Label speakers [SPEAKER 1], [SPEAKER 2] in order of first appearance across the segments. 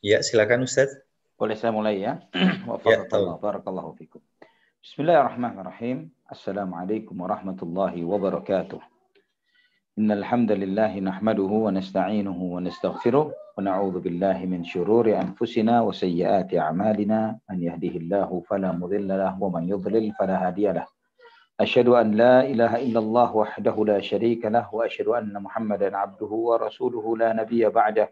[SPEAKER 1] Ya, silakan Ustadz.
[SPEAKER 2] Boleh saya mulai ya?
[SPEAKER 1] Ya,
[SPEAKER 2] Wafaqakallah, barakallahu fikum. Bismillahirrahmanirrahim. Assalamualaikum warahmatullahi wabarakatuh. Innal hamdalillah nahmaduhu wa nasta'inuhu wa nastaghfiruh wa na'udzu billahi min shururi anfusina wa sayyiati a'malina. Man yahdihillahu fala mudilla lahu wa man yudlil fala hadiya lahu. Asyhadu an la ilaha illallah wahdahu la syarika lahu wa asyhadu anna Muhammadan 'abduhu wa rasuluhu la nabiyya ba'dahu.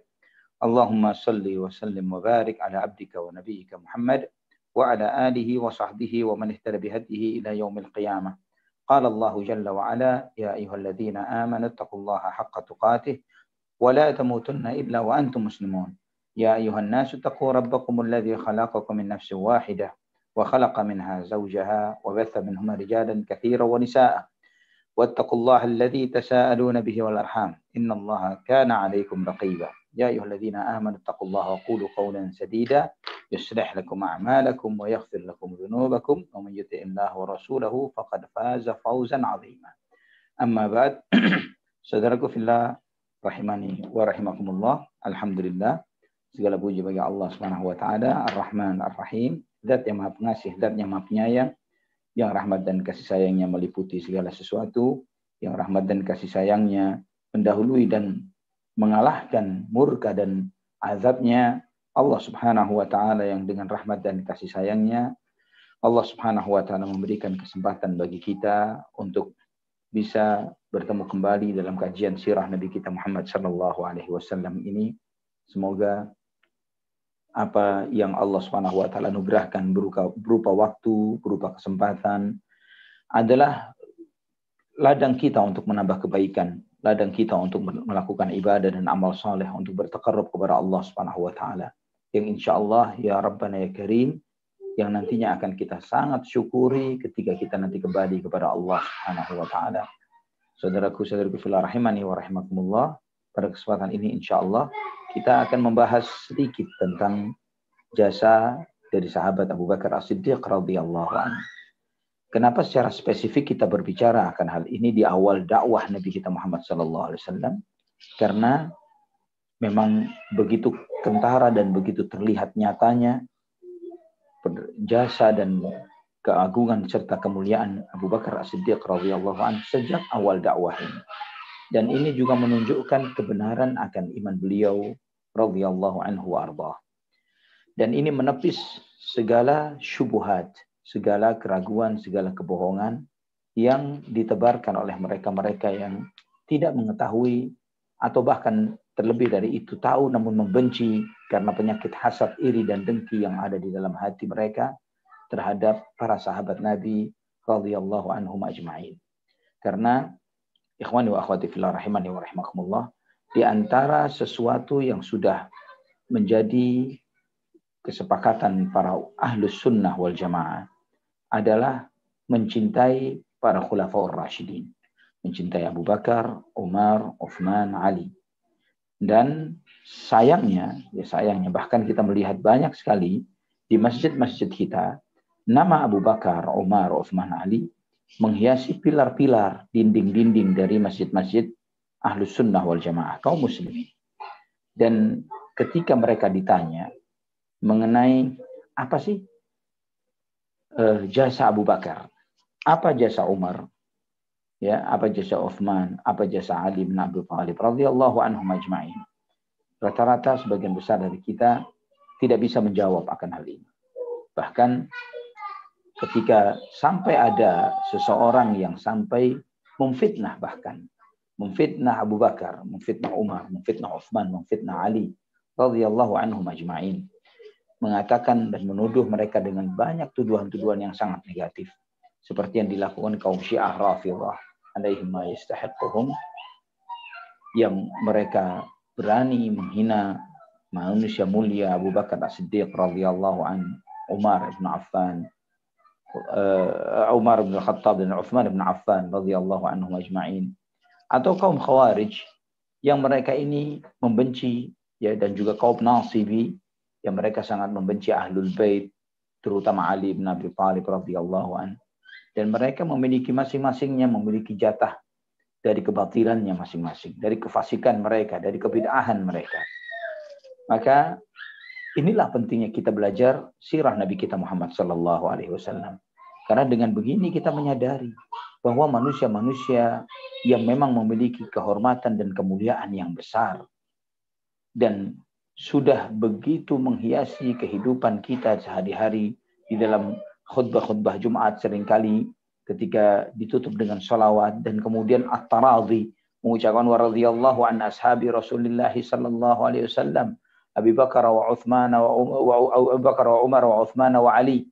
[SPEAKER 2] Allahumma salli wa sallim wa barik ala abdika wa nabiyyika Muhammad wa ala alihi wa sahbihi wa man ihtada bihadihi ila yaumil qiyamah. Qala Allah jalla wa ala ya ayyuhalladzina amanu taqullaha haqqa tuqatih wa la tamutunna illa wa antum muslimun. Ya ayyuhan nasu taqu rabbakumul ladzi khalaqakum min nafsin wahidah wa khalaqa minha zawjaha wa batha minhuma rijalan katsiran wa nisaa'a. Wattaqullaha alladzi tasaaluna bihi wal arham. Innallaha kana 'alaikum raqiba. يا أيها الذين آمنوا اتقوا الله وقولوا قولا سديدا يصلح لكم أعمالكم ويغفر لكم ذنوبكم ومن يطع الله ورسوله فقد فاز فوزا عظيما. أما بعد, saudaraku fillah rahimani wa rahimakumullah. Alhamdulillah, segala puji bagi Allah Subhanahu wa taala, Ar-Rahman Ar-Rahim, Zat yang Maha Pengasih, Zat yang Maha Penyayang, yang rahmat dan kasih sayangnya meliputi segala sesuatu, yang rahmat dan kasih sayangnya mendahului dan mengalahkan murka dan azabnya. Allah Subhanahu wa taala yang dengan rahmat dan kasih sayangnya, Allah Subhanahu wa taala memberikan kesempatan bagi kita untuk bisa bertemu kembali dalam kajian sirah Nabi kita Muhammad sallallahu alaihi wasallam ini. Semoga apa yang Allah Subhanahu wa taala anugerahkan berupa waktu, berupa kesempatan adalah ladang kita untuk menambah kebaikan, ladang kita untuk melakukan ibadah dan amal saleh untuk bertakarrub kepada Allah Subhanahu wa taala. Yang insyaallah ya Rabbana ya Karim, yang nantinya akan kita sangat syukuri ketika kita nanti kembali kepada Allah Subhanahu wa taala. Saudaraku-saudariku fillah rahimani wa rahimakumullah, pada kesempatan ini insyaallah kita akan membahas sedikit tentang jasa dari sahabat Abu Bakar As-Siddiq radhiyallahu anhu. Kenapa secara spesifik kita berbicara akan hal ini di awal dakwah Nabi kita Muhammad sallallahu alaihi wasallam? Karena memang begitu kentara dan begitu terlihat nyatanya jasa dan keagungan serta kemuliaan Abu Bakar As-Siddiq radhiyallahu anhu sejak awal dakwah ini. Dan ini juga menunjukkan kebenaran akan iman beliau radhiyallahu anhu wa ardhah. Dan ini menepis segala syubhat, segala keraguan, segala kebohongan yang ditebarkan oleh mereka-mereka yang tidak mengetahui atau bahkan terlebih dari itu tahu namun membenci karena penyakit hasad, iri dan dengki yang ada di dalam hati mereka terhadap para sahabat Nabi radhiyallahu anhum ajma'in. Karena ikhwani wa akhwati fillah rahimani wa rahimakumullah, di antara sesuatu yang sudah menjadi kesepakatan para ahlus sunnah wal jamaah adalah mencintai para khulafaur rasyidin, mencintai Abu Bakar, Umar, Uthman, Ali. Dan sayangnya bahkan kita melihat banyak sekali di masjid-masjid kita nama Abu Bakar, Umar, Uthman, Ali menghiasi pilar-pilar, dinding-dinding dari masjid-masjid ahlus sunnah wal jamaah kaum muslimin. Dan ketika mereka ditanya mengenai apa sih jasa Abu Bakar, apa jasa Umar, ya, apa jasa Uthman, apa jasa Ali bin Abi Thalib radhiyallahu anhum ajma'in, rata-rata sebagian besar dari kita tidak bisa menjawab akan hal ini. Bahkan ketika sampai ada seseorang yang sampai memfitnah, bahkan memfitnah Abu Bakar, memfitnah Umar, memfitnah Uthman, memfitnah Ali radhiyallahu anhum ajma'in, mengatakan dan menuduh mereka dengan banyak tuduhan-tuduhan yang sangat negatif, seperti yang dilakukan kaum Syiah Rafidhah alaihim ma yastahiquhum, yang mereka berani menghina manusia mulia Abu Bakar As-Siddiq radhiyallahu anhu, Umar bin Affan, Umar bin Khattab dan Uthman bin Affan radhiyallahu anhum ajma'in, atau kaum Khawarij yang mereka ini membenci, ya, dan juga kaum Nasibi yang mereka sangat membenci Ahlul Bait, terutama Ali bin Abi Thalib radhiyallahu anhu. Dan mereka memiliki masing-masingnya memiliki jatah dari kebatilannya masing-masing, dari kefasikan mereka, dari kebid'ahan mereka. Maka Inilah pentingnya kita belajar sirah Nabi kita Muhammad Sallallahu Alaihi Wasallam. Karena dengan begini kita menyadari bahwa manusia-manusia yang memang memiliki kehormatan dan kemuliaan yang besar dan sudah begitu menghiasi kehidupan kita sehari-hari di dalam khutbah-khutbah Jumat seringkali ketika ditutup dengan sholawat dan kemudian at-taradhi mengucapkan wa radhiyallahu an ashabi Rasulillah sallallahu alaihi wasallam Abi Bakar wa Uthman wa Abu Bakar wa Umar wa Uthman wa Ali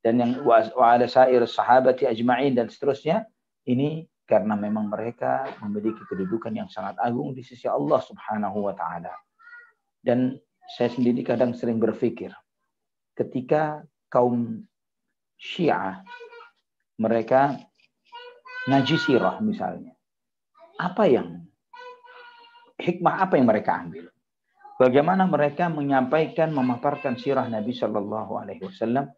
[SPEAKER 2] dan yang wa ala sair sahabati ajma'in dan seterusnya. Ini karena memang mereka memiliki kedudukan yang sangat agung di sisi Allah Subhanahu wa taala. Dan saya sendiri kadang sering berpikir ketika kaum Syiah mereka ngaji sirah misalnya, hikmah apa yang mereka ambil? Bagaimana mereka menyampaikan, memaparkan sirah Nabi Shallallahu Alaihi Wasallam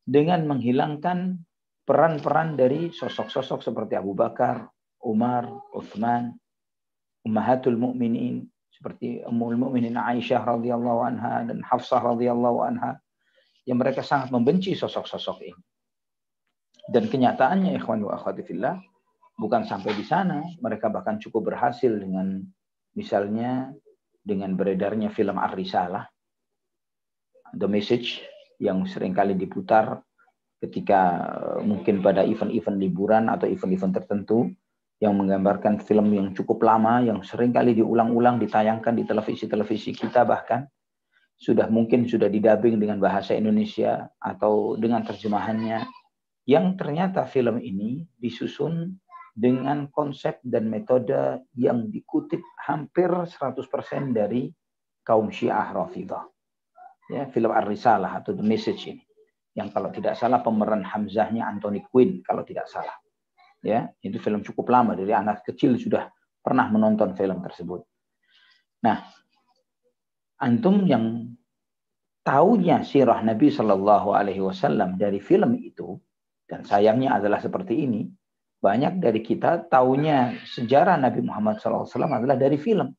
[SPEAKER 2] dengan menghilangkan peran-peran dari sosok-sosok seperti Abu Bakar, Umar, Uthman, Ummahatul Mukminin seperti Ummul Mukminin Aisyah radhiyallahu anha dan Hafsah radhiyallahu anha, yang mereka sangat membenci sosok-sosok ini. Dan kenyataannya ikhwan wa akhwati fillah, bukan sampai di sana, mereka bahkan cukup berhasil dengan misalnya dengan beredarnya film Ar-Risalah, The Message, yang seringkali diputar ketika mungkin pada event-event liburan atau event-event tertentu, yang menggambarkan film yang cukup lama, yang seringkali diulang-ulang, ditayangkan di televisi-televisi kita, bahkan sudah didubbing dengan bahasa Indonesia atau dengan terjemahannya, yang ternyata film ini disusun dengan konsep dan metode yang dikutip hampir 100% dari kaum Syiah Rafidhah. Ya, film Ar-Risalah atau The Message ini, yang kalau tidak salah pemeran Hamzahnya Anthony Quinn kalau tidak salah. Ya, itu film cukup lama, dari anak kecil sudah pernah menonton film tersebut. Nah, antum yang tahunya sirah Nabi Shallallahu Alaihi Wasallam dari film itu, dan sayangnya adalah seperti ini, banyak dari kita tahunya sejarah Nabi Muhammad SAW adalah dari film.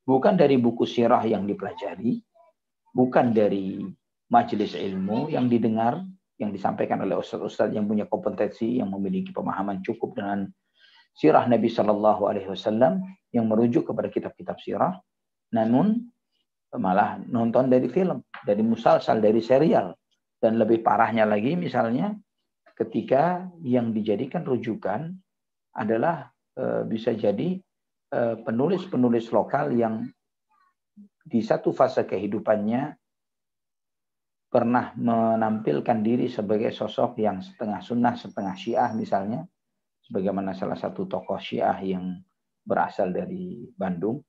[SPEAKER 2] Bukan dari buku sirah yang dipelajari, bukan dari majelis ilmu yang didengar, yang disampaikan oleh ustaz-ustaz yang punya kompetensi, yang memiliki pemahaman cukup dengan sirah Nabi SAW, yang merujuk kepada kitab-kitab sirah, namun malah nonton dari film, dari musalsal, dari serial. Dan lebih parahnya lagi misalnya, ketika yang dijadikan rujukan adalah bisa jadi penulis-penulis lokal yang di satu fase kehidupannya pernah menampilkan diri sebagai sosok yang setengah sunnah, setengah syiah misalnya, sebagaimana salah satu tokoh syiah yang berasal dari Bandung,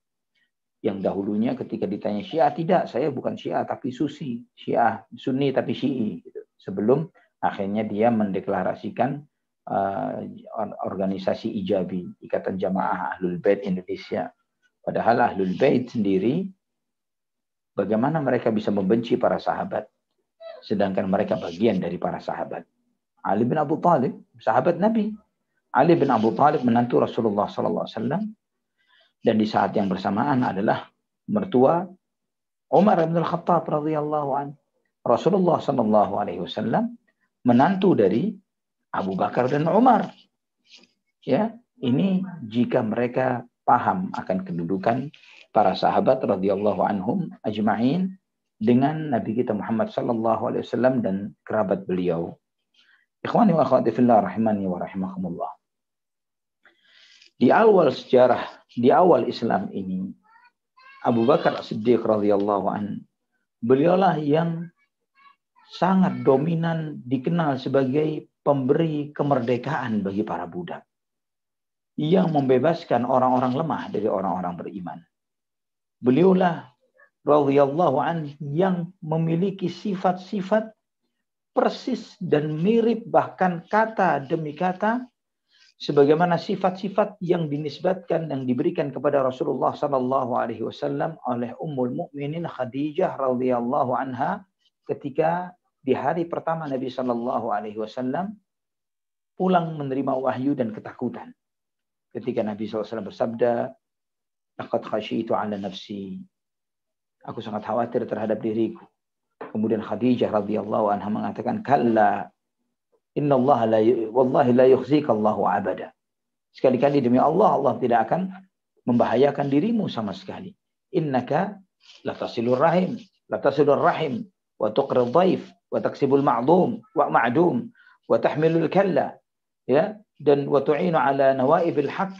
[SPEAKER 2] yang dahulunya ketika ditanya Syiah, tidak, saya bukan Syiah tapi Susi, Syiah Sunni tapi Syi'i, gitu. Sebelum akhirnya dia mendeklarasikan organisasi Ijabi, Ikatan Jamaah Ahlul Bait Indonesia. Padahal Ahlul Bait sendiri, bagaimana mereka bisa membenci para sahabat, sedangkan mereka bagian dari para sahabat. Ali bin Abu Thalib, sahabat Nabi. Ali bin Abu Thalib menantu Rasulullah SAW, dan di saat yang bersamaan adalah mertua Umar bin Al-Khattab radhiyallahu anhu. Rasulullah sallallahu alaihi wasallam menantu dari Abu Bakar dan Umar. Ya, ini jika mereka paham akan kedudukan para sahabat radhiyallahu anhum ajma'in dengan Nabi kita Muhammad sallallahu alaihi wasallam dan kerabat beliau. Ikhwani wa akhwati fillah rahimani wa rahimakumullah. Di awal sejarah, di awal Islam ini, Abu Bakar As-Siddiq radhiyallahu anhu, beliaulah yang sangat dominan, dikenal sebagai pemberi kemerdekaan bagi para budak, yang membebaskan orang-orang lemah dari orang-orang beriman. Beliaulah radhiyallahu anhu yang memiliki sifat-sifat persis dan mirip, bahkan kata demi kata, sebagaimana sifat-sifat yang dinisbatkan, yang diberikan kepada Rasulullah sallallahu alaihi wasallam oleh Ummul Mukminin Khadijah radhiyallahu anha ketika di hari pertama Nabi sallallahu alaihi wasallam pulang menerima wahyu dan ketakutan. Ketika Nabi SAW bersabda, "Laqad khasyitu 'ala nafsi." Aku sangat khawatir terhadap diriku. Kemudian Khadijah radhiyallahu anha mengatakan, kalla innallaha wallahi la yukhzikallahu abada. Sekali-kali demi Allah, Allah tidak akan membahayakan dirimu sama sekali. Innaka latasilur rahim, wa tuqrid dhaif, wa taksibul ma'dum wa tahmilul kalla, ya, dan wa tu'inu ala nawaibil haq.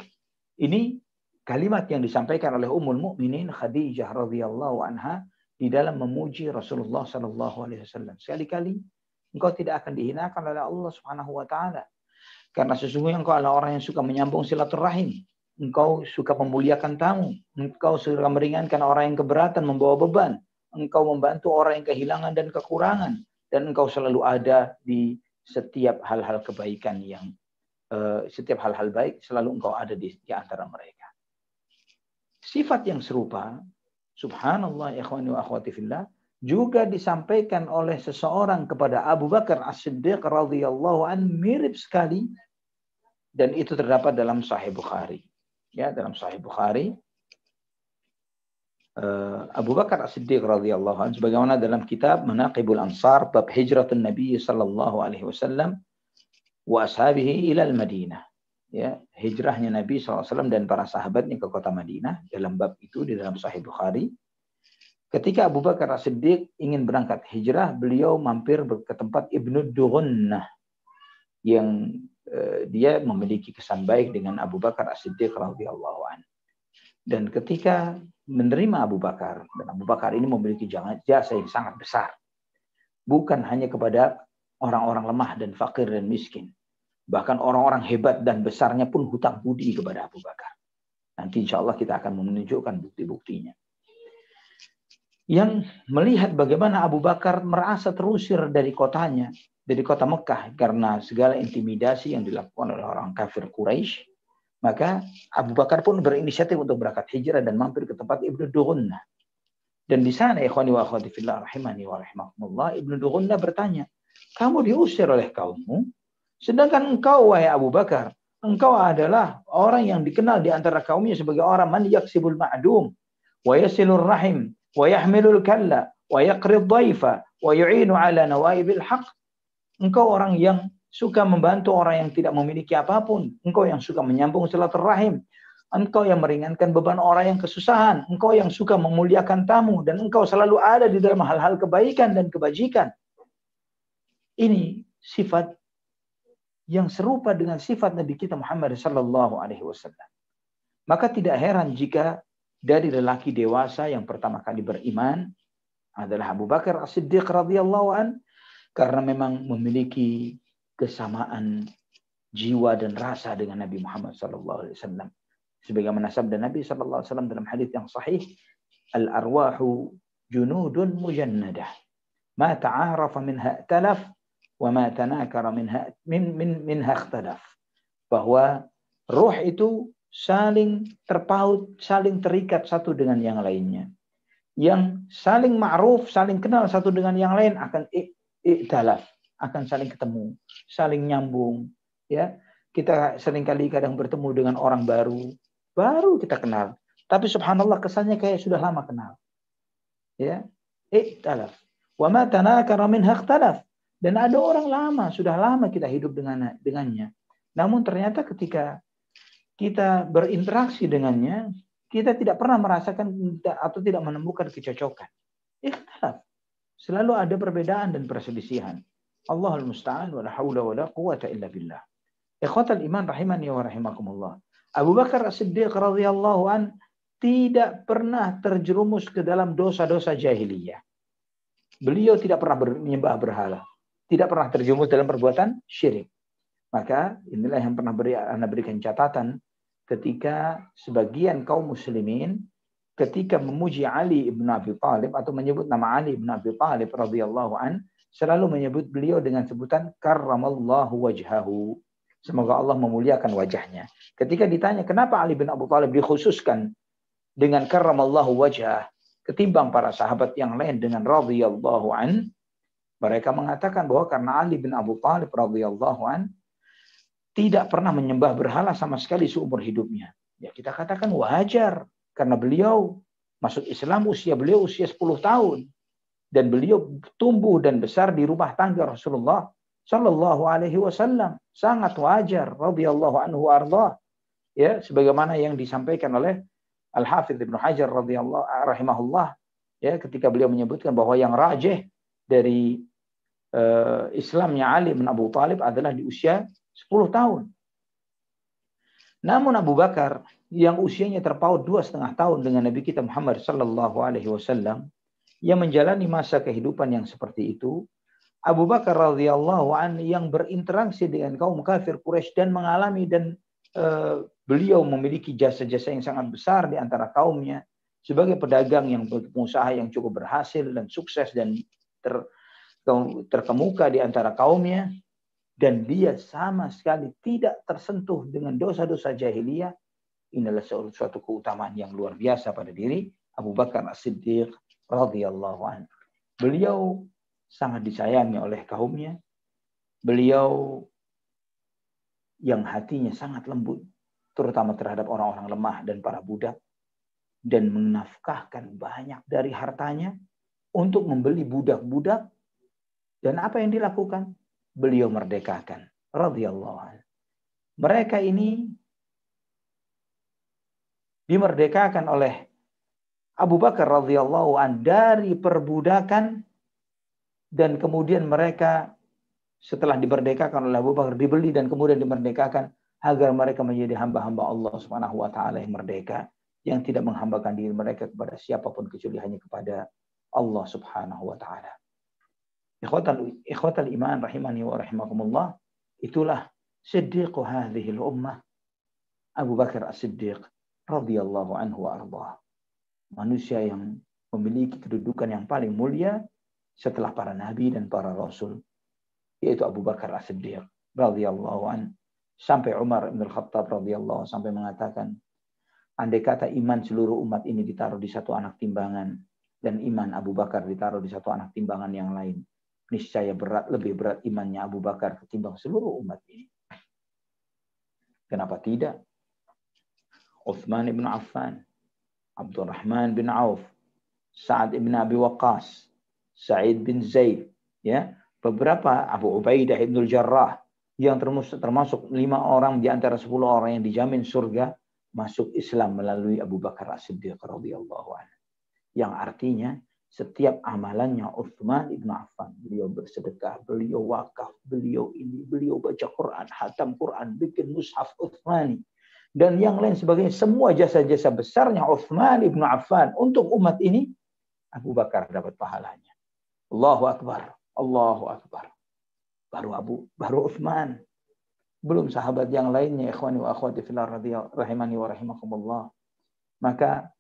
[SPEAKER 2] Ini kalimat yang disampaikan oleh Ummul Mukminin Khadijah radhiyallahu anha di dalam memuji Rasulullah sallallahu alaihi wasallam. Sekali-kali engkau tidak akan dihinakan oleh Allah Subhanahu wa taala. Karena sesungguhnya engkau adalah orang yang suka menyambung silaturahim. Engkau suka memuliakan tamu. Engkau suka meringankan orang yang keberatan membawa beban. Engkau membantu orang yang kehilangan dan kekurangan. Dan engkau selalu ada di setiap hal-hal kebaikan yang setiap hal-hal baik selalu engkau ada di antara mereka. Sifat yang serupa, subhanallah ikhwani wa akhwati fillah, juga disampaikan oleh seseorang kepada Abu Bakar As-Siddiq radhiyallahu an, mirip sekali, dan itu terdapat dalam Sahih Bukhari. Ya, dalam Sahih Bukhari, Abu Bakar As-Siddiq radhiyallahu an, sebagaimana dalam kitab Manaqibul Ansar bab hijratun Nabi sallallahu alaihi wasallam wa ashabihi ila al-Madinah. Ya, hijrahnya Nabi SAW dan para sahabatnya ke kota Madinah. Dalam bab itu di dalam Sahih Bukhari, ketika Abu Bakar As-Siddiq ingin berangkat hijrah, beliau mampir ke tempat Ibnu Dughunnah yang dia memiliki kesan baik dengan Abu Bakar As-Siddiq radhiyallahu anhu. Dan ketika menerima Abu Bakar, dan Abu Bakar ini memiliki jasa yang sangat besar, bukan hanya kepada orang-orang lemah dan fakir dan miskin, bahkan orang-orang hebat dan besarnya pun hutang budi kepada Abu Bakar. Nanti insya Allah kita akan menunjukkan bukti-buktinya. Yang melihat bagaimana Abu Bakar merasa terusir dari kotanya, dari kota Mekah, karena segala intimidasi yang dilakukan oleh orang kafir Quraisy, maka Abu Bakar pun berinisiatif untuk berangkat hijrah dan mampir ke tempat Ibnu Dughunnah. Dan di sana, ikhwani wa akhwati fillah rahimani wa rahimakumullah, Ibnu Dughunnah bertanya, kamu diusir oleh kaummu, sedangkan engkau, wahai Abu Bakar, engkau adalah orang yang dikenal di antara kaumnya sebagai orang man yaksibul ma'dum, wa yasilur rahim, wa yahmilul kalla, wa yaqrid dhaifa, wa yu'inu ala nawaibil haq. Engkau orang yang suka membantu orang yang tidak memiliki apapun. Engkau yang suka menyambung silaturahim. Engkau yang meringankan beban orang yang kesusahan. Engkau yang suka memuliakan tamu. Dan engkau selalu ada di dalam hal-hal kebaikan dan kebajikan. Ini sifat yang serupa dengan sifat Nabi kita Muhammad sallallahu alaihi wasallam. Maka tidak heran jika dari lelaki dewasa yang pertama kali beriman adalah Abu Bakar As-Siddiq radhiyallahu an, karena memang memiliki kesamaan jiwa dan rasa dengan Nabi Muhammad sallallahu alaihi wasallam. Sebagaimana sabda Nabi sallallahu alaihi wasallam dalam hadis yang sahih, al-arwahu junudun mujannadah, ma ta'arafa minha talaf wa ma tanakara minha ikhtalaf. Bahwa ruh itu saling terpaut, saling terikat satu dengan yang lainnya. Yang saling ma'ruf, saling kenal satu dengan yang lain akan ikhtalaf, akan saling ketemu, saling nyambung. Ya, kita seringkali kadang bertemu dengan orang baru kita kenal, tapi subhanallah kesannya kayak sudah lama kenal. Ya, ikhtalaf. Wa ma tanakara minha ikhtalaf. Dan ada orang lama, sudah lama kita hidup dengannya. Namun ternyata ketika kita berinteraksi dengannya, kita tidak pernah merasakan atau tidak menemukan kecocokan. Ikhtilaf. Selalu ada perbedaan dan perselisihan. Allahul musta'an wa la haula wa la quwata illa billah. Ikhwatal iman rahimani wa rahimakumullah. Abu Bakar As-Siddiq radhiyallahu an tidak pernah terjerumus ke dalam dosa-dosa jahiliyah. Beliau tidak pernah menyembah berhala. Tidak pernah terjerumus dalam perbuatan syirik. Maka inilah yang pernah Anda berikan catatan ketika sebagian kaum muslimin ketika memuji Ali ibn Abi Thalib atau menyebut nama Ali ibn Abi Thalib radhiyallahu an, selalu menyebut beliau dengan sebutan karramallahu wajhahu. Semoga Allah memuliakan wajahnya. Ketika ditanya kenapa Ali bin Abi Thalib dikhususkan dengan karramallahu wajhah ketimbang para sahabat yang lain dengan radhiyallahu an, mereka mengatakan bahwa karena Ali bin Abi Thalib radhiyallahu an tidak pernah menyembah berhala sama sekali seumur hidupnya. Ya kita katakan wajar karena beliau masuk Islam beliau usia 10 tahun. dan beliau tumbuh dan besar di rumah tangga Rasulullah Shallallahu Alaihi Wasallam. Sangat wajar radhiyallahu anhu arda, ya, sebagaimana yang disampaikan oleh Al-Hafidz Ibnu Hajar radhiyallahu rahimahullah, ya, ketika beliau menyebutkan bahwa yang rajih dari Islamnya Ali bin Abu Thalib adalah di usia 10 tahun. Namun Abu Bakar yang usianya terpaut 2,5 tahun dengan Nabi kita Muhammad Sallallahu Alaihi Wasallam, yang menjalani masa kehidupan yang seperti itu, Abu Bakar radhiyallahu anhu yang berinteraksi dengan kaum kafir Quraisy dan mengalami dan beliau memiliki jasa-jasa yang sangat besar di antara kaumnya sebagai pedagang yang pengusaha yang cukup berhasil dan sukses dan terkemuka di antara kaumnya, dan dia sama sekali tidak tersentuh dengan dosa-dosa jahiliyah. Inilah suatu keutamaan yang luar biasa pada diri Abu Bakar As-Siddiq radhiyallahu anhu. Beliau sangat disayangi oleh kaumnya. Beliau yang hatinya sangat lembut, terutama terhadap orang-orang lemah dan para budak, dan menafkahkan banyak dari hartanya untuk membeli budak-budak. Dan apa yang dilakukan? Beliau merdekakan radhiyallahu anhu. Mereka ini dimerdekakan oleh Abu Bakar radhiyallahu anhu dari perbudakan, dan kemudian mereka setelah dimerdekakan oleh Abu Bakar dibeli dan kemudian dimerdekakan agar mereka menjadi hamba-hamba Allah Subhanahu wa taala yang merdeka, yang tidak menghambakan diri mereka kepada siapapun kecuali hanya kepada Allah Subhanahu wa taala. Ikhwatal iman rahimani wa rahimakumullah, itulah siddiqu hadhil ummah Abu Bakar As-Siddiq radhiyallahu anhu wa ardhah. Manusia yang memiliki kedudukan yang paling mulia setelah para nabi dan para rasul, yaitu Abu Bakar As-Siddiq radhiyallahu anhu. Sampai Umar bin Khattab radhiyallahu sampai mengatakan, andai kata iman seluruh umat ini ditaruh di satu anak timbangan dan iman Abu Bakar ditaruh di satu anak timbangan yang lain, niscaya lebih berat imannya Abu Bakar ketimbang seluruh umat ini. Kenapa tidak? Utsman bin Affan, Abdurrahman bin Auf, Sa'ad bin Abi Waqqas, Sa'id bin Zaid, ya, beberapa Abu Ubaidah bin Jarrah, yang termasuk 5 orang di antara 10 orang yang dijamin surga masuk Islam melalui Abu Bakar As-Siddiq radhiyallahu anhu. Yang artinya setiap amalannya Utsman bin Affan, beliau bersedekah, beliau wakaf, beliau baca Quran, hatam Quran, bikin mushaf Utsmani, dan yang lain sebagainya, semua jasa-jasa besarnya Utsman bin Affan untuk umat ini, Abu Bakar dapat pahalanya. Allahu Akbar, Allahu Akbar. Baru Utsman. Belum sahabat yang lainnya, ikhwani wa akhwati fillah rahimani wa rahimakumullah. Maka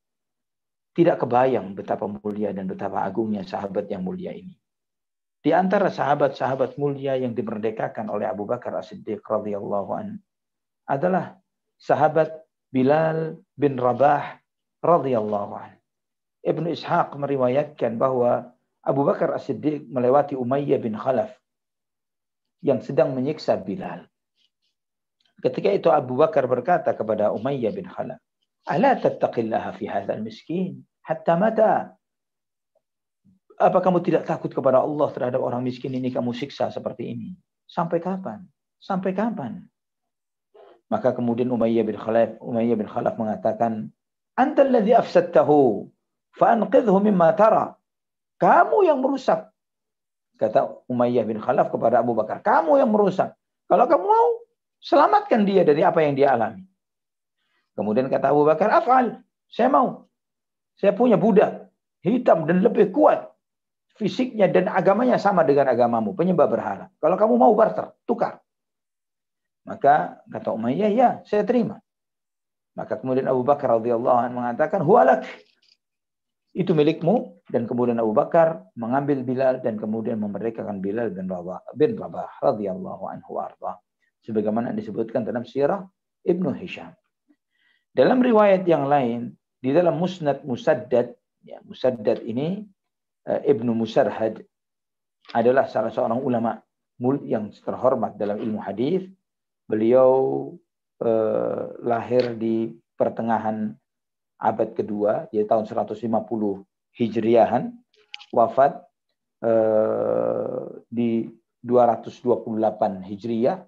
[SPEAKER 2] tidak kebayang betapa mulia dan betapa agungnya sahabat yang mulia ini. Di antara sahabat-sahabat mulia yang dimerdekakan oleh Abu Bakar As-Siddiq radhiyallahu anhu adalah sahabat Bilal bin Rabah radhiyallahu anhu. Ibnu Ishaq meriwayatkan bahwa Abu Bakar As-Siddiq melewati Umayyah bin Khalaf yang sedang menyiksa Bilal. Ketika itu Abu Bakar berkata kepada Umayyah bin Khalaf, "Ala tattaqillaha fi hadzal miskin hatta mata?" Apa kamu tidak takut kepada Allah terhadap orang miskin ini, kamu siksa seperti ini? Sampai kapan? Sampai kapan? Maka kemudian Umayyah bin Khalaf mengatakan, "Anta alladhi afsadtahu fa anqidhhu mimma tara." Kamu yang merusak. Kata Umayyah bin Khalaf kepada Abu Bakar, kamu yang merusak. Kalau kamu mau, selamatkan dia dari apa yang dia alami. Kemudian kata Abu Bakar, "Af'al, saya mau. Saya punya budak hitam dan lebih kuat fisiknya dan agamanya sama dengan agamamu, penyembah berhala. Kalau kamu mau barter, tukar." Maka kata Umayyah, "Ya, saya terima." Maka kemudian Abu Bakar radhiyallahu anhu mengatakan, "Huwalak." Itu milikmu. Dan kemudian Abu Bakar mengambil Bilal dan kemudian memerdekakan Bilal bin Rabah radhiyallahu anhu arda. Sebagaimana disebutkan dalam sirah Ibnu Hisham. Dalam riwayat yang lain, di dalam Musnad Musaddad, ya, Musaddad ini Ibnu Musarhad adalah salah seorang ulama yang terhormat dalam ilmu hadis. Beliau lahir di pertengahan abad kedua, yaitu tahun 150 Hijriahan, wafat di 228 Hijriyah.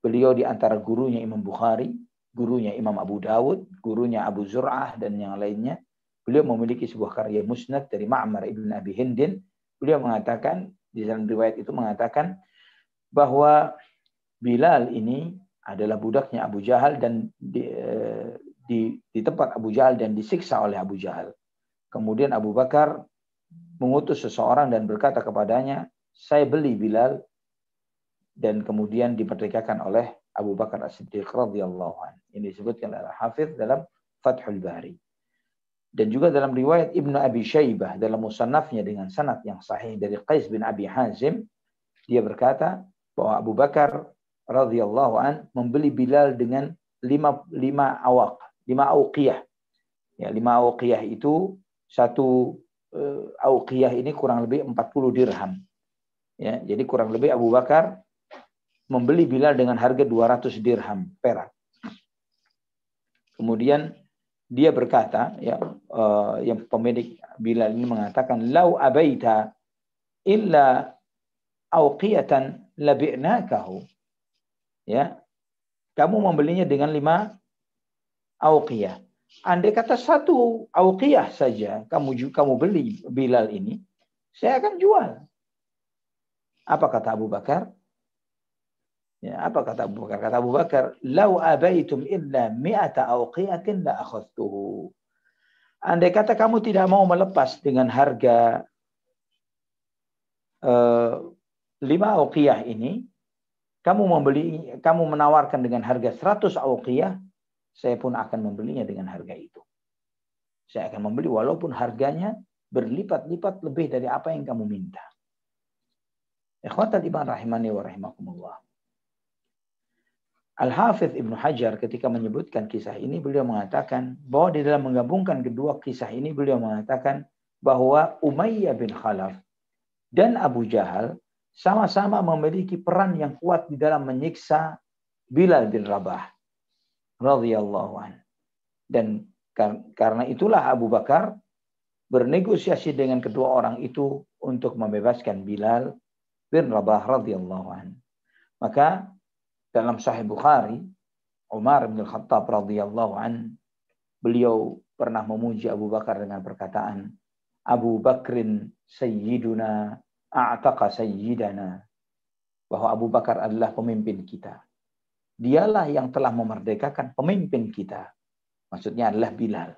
[SPEAKER 2] Beliau di antara gurunya Imam Bukhari, gurunya Imam Abu Dawud, gurunya Abu Zur'ah dan yang lainnya. Beliau memiliki sebuah karya musnad dari Ma'mar ibn Abi Hindin. Beliau mengatakan, di dalam riwayat itu mengatakan bahwa Bilal ini adalah budaknya Abu Jahal dan di tempat Abu Jahal dan disiksa oleh Abu Jahal. Kemudian Abu Bakar mengutus seseorang dan berkata kepadanya, saya beli Bilal, dan kemudian dimerdekakan oleh Abu Bakar As-Siddiq radhiyallahu anhu. Ini disebutkan oleh Hafidz dalam Fathul Bari. Dan juga dalam riwayat Ibnu Abi Syaibah dalam musannafnya dengan sanad yang sahih dari Qais bin Abi Hazim, dia berkata bahwa Abu Bakar radhiyallahu anhu membeli Bilal dengan 5 auqiyah. Ya, 5 auqiyah itu satu auqiyah ini kurang lebih 40 dirham. Ya, jadi kurang lebih Abu Bakar membeli Bilal dengan harga 200 dirham perak. Kemudian dia berkata, yang pemilik Bilal ini mengatakan, "Lau abaita illa auqiyatan labi'nakahu." Ya, kamu membelinya dengan 5 auqiyah. Andai kata 1 auqiyah saja kamu beli Bilal ini, saya akan jual. Apa kata Abu Bakar? Ya, apa kata Abu Bakar? Kata Abu Bakar, "Lau abaitum illa 100 auqiyatin la akhadtuhu." Andai kata kamu tidak mau melepas dengan harga 5 auqiyah ini, kamu menawarkan dengan harga 100 auqiyah, saya pun akan membelinya dengan harga itu. Saya akan membeli walaupun harganya berlipat-lipat lebih dari apa yang kamu minta. Ikhwatal iman rahimani wa rahimakumullah. Al-Hafidz Ibnu Hajar ketika menyebutkan kisah ini, beliau mengatakan bahwa di dalam menggabungkan kedua kisah ini, beliau mengatakan bahwa Umayyah bin Khalaf dan Abu Jahal sama-sama memiliki peran yang kuat di dalam menyiksa Bilal bin Rabah radhiyallahu anhu. Dan karena itulah Abu Bakar bernegosiasi dengan kedua orang itu untuk membebaskan Bilal bin Rabah radhiyallahu anhu. Maka dalam Sahih Bukhari, Umar bin Khattab radhiyallahu anhu, beliau pernah memuji Abu Bakar dengan perkataan, Abu Bakrin sayyiduna a'taqa sayyidana. Bahwa Abu Bakar adalah pemimpin kita. Dialah yang telah memerdekakan pemimpin kita. Maksudnya adalah Bilal.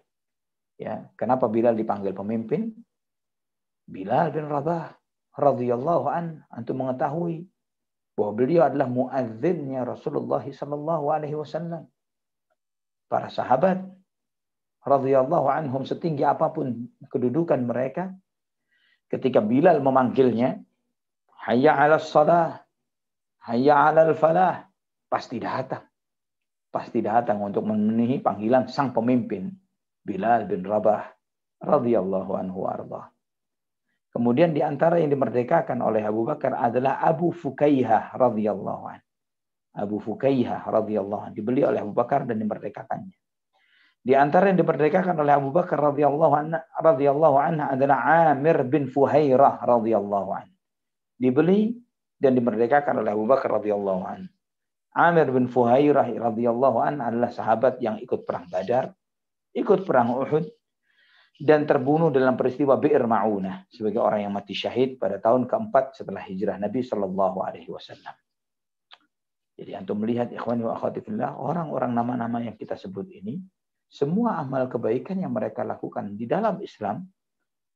[SPEAKER 2] Ya, kenapa Bilal dipanggil pemimpin? Bilal bin Rabah radhiyallahu anhu, antum mengetahui bahwa beliau adalah muazzinnya Rasulullah sallallahu alaihi wasallam. Para sahabat radhiyallahu anhum setinggi apapun kedudukan mereka, ketika Bilal memanggilnya, hayya 'alas shalah, hayya 'alal falah, pasti datang. Pasti datang untuk memenuhi panggilan sang pemimpin Bilal bin Rabah radhiyallahu anhu arda. Kemudian di antara yang dimerdekakan oleh Abu Bakar adalah Abu Fukaihah radhiyallahu anhu. Abu Fukaihah radhiyallahu anhu dibeli oleh Abu Bakar dan dimerdekakannya. Di antara yang dimerdekakan oleh Abu Bakar radhiyallahu anhu adalah Amir bin Fuhairah radhiyallahu anhu. Dibeli dan dimerdekakan oleh Abu Bakar radhiyallahu anhu. Amir bin Fuhairah radhiyallahu anhu adalah sahabat yang ikut perang Badar, ikut perang Uhud, dan terbunuh dalam peristiwa Bi'r Ma'unah sebagai orang yang mati syahid pada tahun keempat setelah hijrah Nabi Sallallahu Alaihi Wasallam. Jadi antum melihat ikhwani wa akhwati fillah, orang-orang nama-nama yang kita sebut ini, semua amal kebaikan yang mereka lakukan di dalam Islam,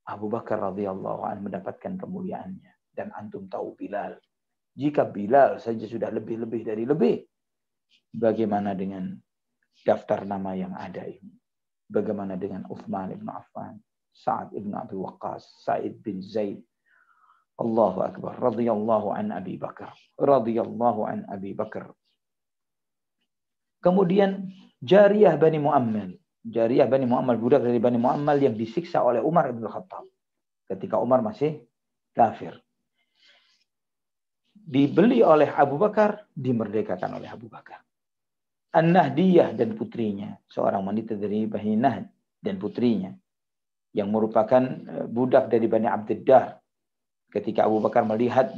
[SPEAKER 2] Abu Bakar radhiyallahu anhu mendapatkan kemuliaannya. Dan antum tahu Bilal. Jika Bilal saja sudah lebih-lebih dari lebih, bagaimana dengan daftar nama yang ada ini? Bagaimana dengan Uthman ibn Affan, Sa'ad ibn Abi Waqqas, Sa'id bin Zaid. Allahu Akbar. Radhiyallahu an Abi Bakar. Radhiyallahu an Abi Bakar. Kemudian Jariyah Bani Mu'ammal. Jariyah Bani Mu'ammal, budak dari Bani Mu'ammal yang disiksa oleh Umar ibn Khattab. Ketika Umar masih kafir. Dibeli oleh Abu Bakar, dimerdekakan oleh Abu Bakar. An-Nahdiyah dan putrinya, seorang wanita dari Bani Nahd dan putrinya, yang merupakan budak dari Bani Abdiddar. Ketika Abu Bakar melihat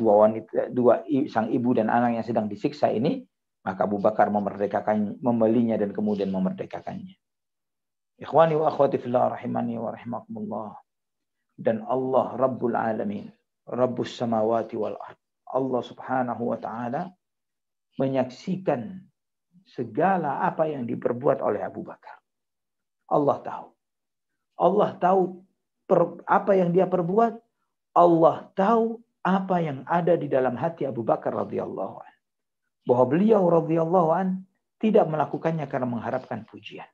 [SPEAKER 2] sang ibu dan anak yang sedang disiksa ini, maka Abu Bakar membelinya dan kemudian memerdekakannya. Ikhwani wa akhwati fillah rahimani wa rahimakumullah. Dan Allah Rabbul Alamin, Rabbus Samawati wal Ard, Allah Subhanahu wa taala menyaksikan segala apa yang diperbuat oleh Abu Bakar. Allah tahu. Allah tahu apa yang dia perbuat. Allah tahu apa yang ada di dalam hati Abu Bakar radhiyallahu anhu. Bahwa beliau radhiyallahu anhu tidak melakukannya karena mengharapkan pujian.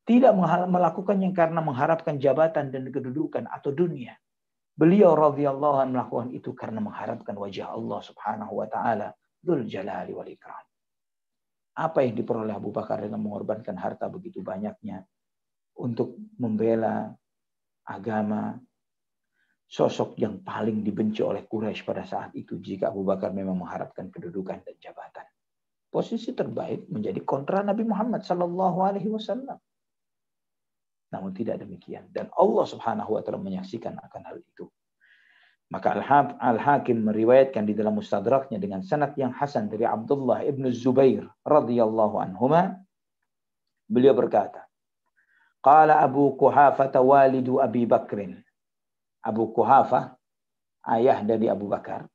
[SPEAKER 2] Tidak melakukannya karena mengharapkan jabatan dan kedudukan atau dunia. Beliau radhiyallahu anhu melakukan itu karena mengharapkan wajah Allah Subhanahu wa taala, Dzul Jalali wal Ikram. Apa yang diperoleh Abu Bakar dengan mengorbankan harta begitu banyaknya untuk membela agama, sosok yang paling dibenci oleh Quraisy pada saat itu jika Abu Bakar memang mengharapkan kedudukan dan jabatan. Posisi terbaik menjadi kontra Nabi Muhammad sallallahu alaihi wasallam. Namun tidak demikian, dan Allah Subhanahu wa taala menyaksikan akan hal itu. Maka Al-Hakim meriwayatkan di dalam Mustadraknya dengan sanad yang hasan dari Abdullah ibn Zubair radhiyallahu anhuma, beliau berkata, qala Abu Quhafah walidu Abi Bakrin. Abu Quhafah, ayah dari Abu Bakar,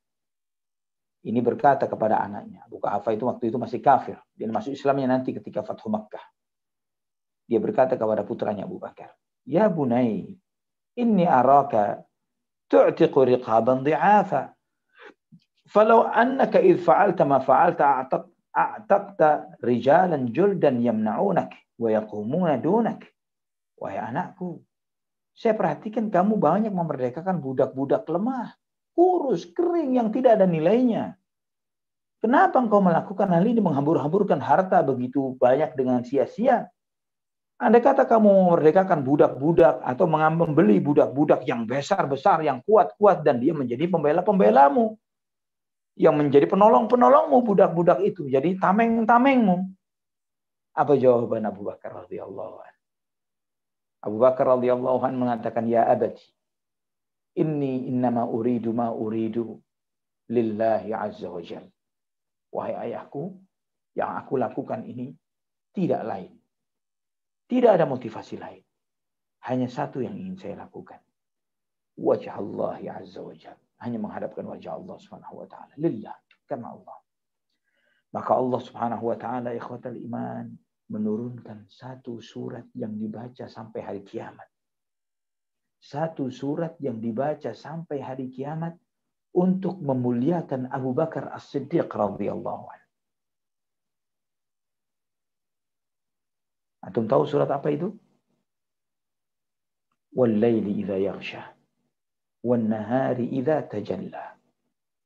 [SPEAKER 2] ini berkata kepada anaknya. Abu Quhafah itu waktu itu masih kafir. Dia masuk Islamnya nanti ketika Fathu Makkah. Dia berkata kepada putranya Abu Bakar, ya bunai, inni araka tu'tiqu riqaban dhi'afa. Falau annaka idh fa'alta ma fa'alta a'taqta rijalan juldan yamna'unak wa yaqumuna dunak. Wahai anakku, saya perhatikan kamu banyak memerdekakan budak-budak lemah, kurus, kering, yang tidak ada nilainya. Kenapa engkau melakukan hal ini, menghambur-hamburkan harta begitu banyak dengan sia-sia? Andai kata kamu memerdekakan budak-budak atau membeli budak-budak yang besar-besar, yang kuat-kuat, dan dia menjadi pembela-pembelamu, yang menjadi penolong-penolongmu, budak-budak itu jadi tameng-tamengmu. Apa jawaban Abu Bakar radhiyallahu anhu? Abu Bakar radhiyallahu anhu mengatakan, ya abati, inni innama uridu ma uridu lillahi azza wa jalla. Wahai ayahku, yang aku lakukan ini tidak lain. Tidak ada motivasi lain. Hanya satu yang ingin saya lakukan. Wajah Allah azza wa jalla. Hanya menghadapkan wajah Allah subhanahu wa ta'ala. Lillah. Karena Allah. Maka Allah subhanahu wa ta'ala ikhwatal iman menurunkan satu surat yang dibaca sampai hari kiamat. Satu surat yang dibaca sampai hari kiamat untuk memuliakan Abu Bakar As-Siddiq radhiyallahu anhu. Antum tahu surat apa itu? Wal-laili idza yaghsha wan-nahari idza tajalla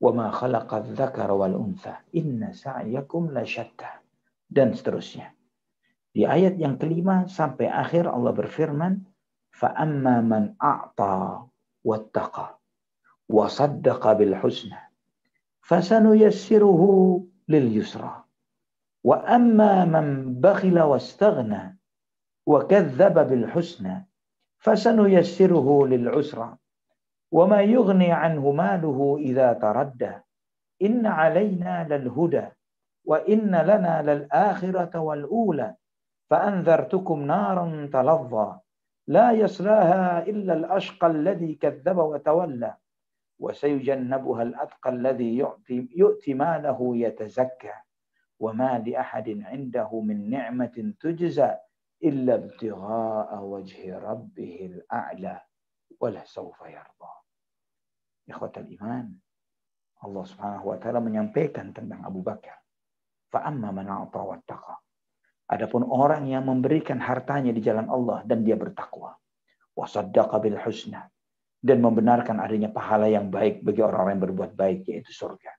[SPEAKER 2] wama khalaqa adh-dzakara wal-untha inna sa'yakum lasyatta, dan seterusnya. Di ayat yang kelima sampai akhir Allah berfirman, fa amma man a'ta wattaqa wa saddaqa bil husna fasanuyassiruhu lil yusra wa amma man bakhila wastaghna wa kadzdzaba bil husna fasanuyassiruhu lil usra wa ma yughni anhu maluhu idza taradda inna 'alaina lal huda wa inna lana lal akhirata wal ula فأنذرتكم نارا تلظى لا يصلاها إلا الأشقى الذي كذب وتولى وسيجنبها الأتقى الذي يؤتي ماله يتزكى وما لأحد عنده من نعمة تجزى إلا ابتغاء وجه ربه الأعلى ولسوف يرضى. Ikhwatal iman, Allah subhanahu wa ta'ala menyampaikan tentang Abu Bakar. فَأَمَّا مَنْ أَعْطَى وَاتَّقَى. Adapun orang yang memberikan hartanya di jalan Allah dan dia bertakwa, wasaddaqa bil husna, dan membenarkan adanya pahala yang baik bagi orang-orang yang berbuat baik, yaitu surga.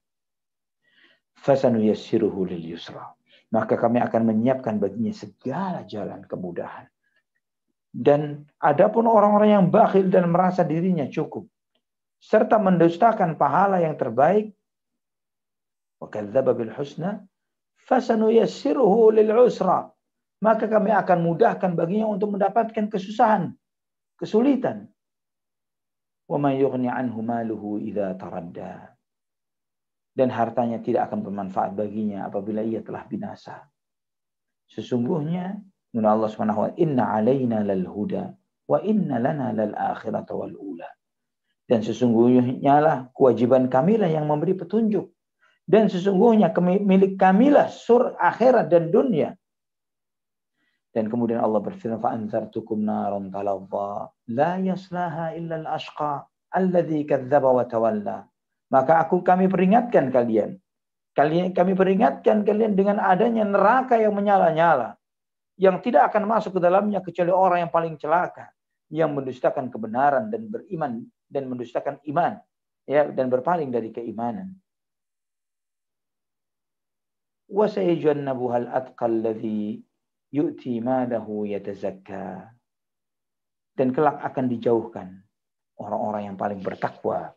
[SPEAKER 2] Fasanuyassiruhu lil yusra. Maka kami akan menyiapkan baginya segala jalan kemudahan. Dan adapun orang-orang yang bakhil dan merasa dirinya cukup, serta mendustakan pahala yang terbaik, wa kadzdzaba bil husna, fasanuyassiruhu lil usra, maka kami akan mudahkan baginya untuk mendapatkan kesusahan, kesulitan. Wa ma yughni anhu maluhu idza taradda. Dan hartanya tidak akan bermanfaat baginya apabila ia telah binasa. Sesungguhnya menurut Allah Subhanahu wa ta'ala, inna alaina lal huda wa inna lana lal akhirata wal ula. Dan sesungguhnya lah kewajiban kamilah yang memberi petunjuk. Dan sesungguhnya milik kamilah akhirat dan dunia. Dan kemudian Allah berfirman, fa'anzartukum naran talazza la yaslaha illa al-ashqa alladzi kadzdzaba wa tawalla. Maka kami peringatkan kalian. Kami peringatkan kalian dengan adanya neraka yang menyala-nyala, yang tidak akan masuk ke dalamnya kecuali orang yang paling celaka, yang mendustakan kebenaran dan beriman dan mendustakan iman, ya, dan berpaling dari keimanan. Wa sayujannabuhal atqal ladzi yu'ti malahu yatazakka. Dan kelak akan dijauhkan orang-orang yang paling bertakwa.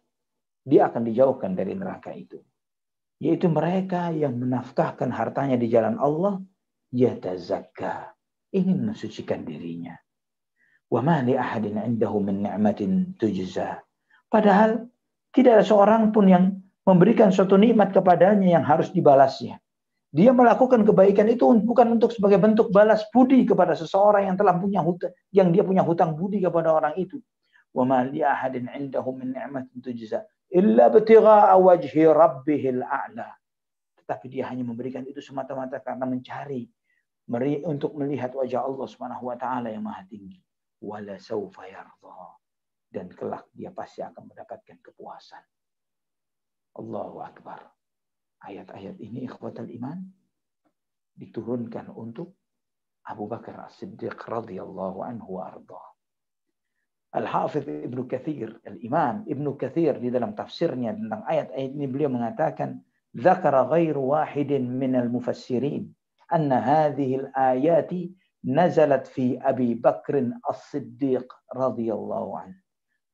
[SPEAKER 2] Dia akan dijauhkan dari neraka itu. Yaitu mereka yang menafkahkan hartanya di jalan Allah, yatazakka, ingin mensucikan dirinya. Wa ma li ahadin 'indahu min ni'matin tujza. Padahal tidak ada seorang pun yang memberikan suatu nikmat kepadanya yang harus dibalasnya. Dia melakukan kebaikan itu bukan untuk sebagai bentuk balas budi kepada seseorang yang telah punya hutang, yang dia punya hutang budi kepada orang itu. Wa ma li ahadin 'indahu min ni'matin tujza illa ibtigha'a wajhi rabbihil a'la. Tetapi dia hanya memberikan itu semata-mata karena mencari untuk melihat wajah Allah Subhanahu wa taala yang Maha Tinggi. Wala saufa yardha. Dan kelak dia pasti akan mendapatkan kepuasan. Allahu akbar. Ayat-ayat ini ikhwatal iman diturunkan untuk Abu Bakar As-Siddiq radhiyallahu anhu wa ardhah. Al-Hafidh Ibnu Katsir, Al-Imam Ibnu Katsir di dalam tafsirnya tentang ayat-ayat ini beliau mengatakan, "Dzakara ghairu wahidin minal mufassirin anna hadhihi al-ayati nazalat fi Abi Bakr As-Siddiq radhiyallahu anhu.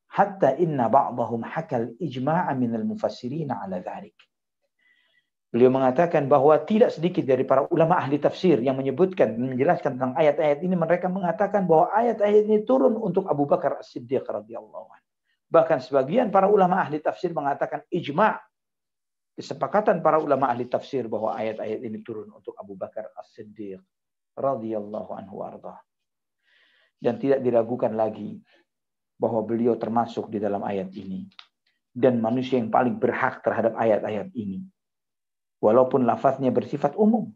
[SPEAKER 2] Hatta inna ba'dahum hakal ijma'a minal mufassirin 'ala dzalik." Beliau mengatakan bahwa tidak sedikit dari para ulama ahli tafsir yang menyebutkan dan menjelaskan tentang ayat-ayat ini, mereka mengatakan bahwa ayat-ayat ini turun untuk Abu Bakar As-Siddiq radhiyallahu anhu. Bahkan sebagian para ulama ahli tafsir mengatakan ijma', kesepakatan para ulama ahli tafsir bahwa ayat-ayat ini turun untuk Abu Bakar As-Siddiq radhiyallahu anhu warḍah. Dan tidak diragukan lagi bahwa beliau termasuk di dalam ayat ini dan manusia yang paling berhak terhadap ayat-ayat ini. Walaupun lafaznya bersifat umum.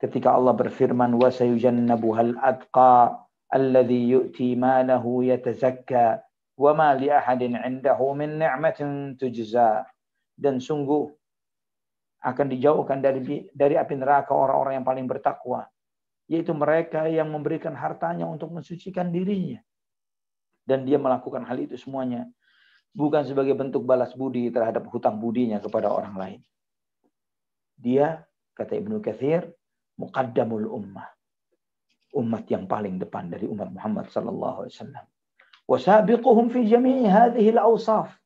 [SPEAKER 2] Ketika Allah berfirman, wa sayujannabuhal atqa alladhi yu'ti malahu yatazakka wa ma li ahadin 'indahu min ni'matin tujza. Dan sungguh akan dijauhkan dari api neraka orang-orang yang paling bertakwa, yaitu mereka yang memberikan hartanya untuk mensucikan dirinya. Dan dia melakukan hal itu semuanya bukan sebagai bentuk balas budi terhadap hutang budinya kepada orang lain. Dia, kata Ibnu Katsir, muqaddamul ummah. Umat yang paling depan dari umat Muhammad sallallahu alaihi wasallam. Wa sabiquhum fi jami'i hadhihi al-awsaf.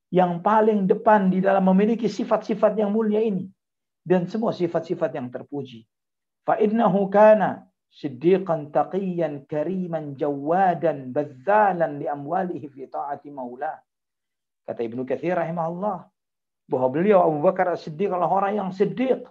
[SPEAKER 2] Yang paling depan di dalam memiliki sifat-sifat yang mulia ini dan semua sifat-sifat yang terpuji. Fa innahu kana siddiqan taqiyyan kariman jawadan badzalan li amwalihi fi ta'ati maulah. Kata Ibnu Katsir rahimahullah, bahwa beliau Abu Bakar As-Siddiq adalah orang yang siddiq,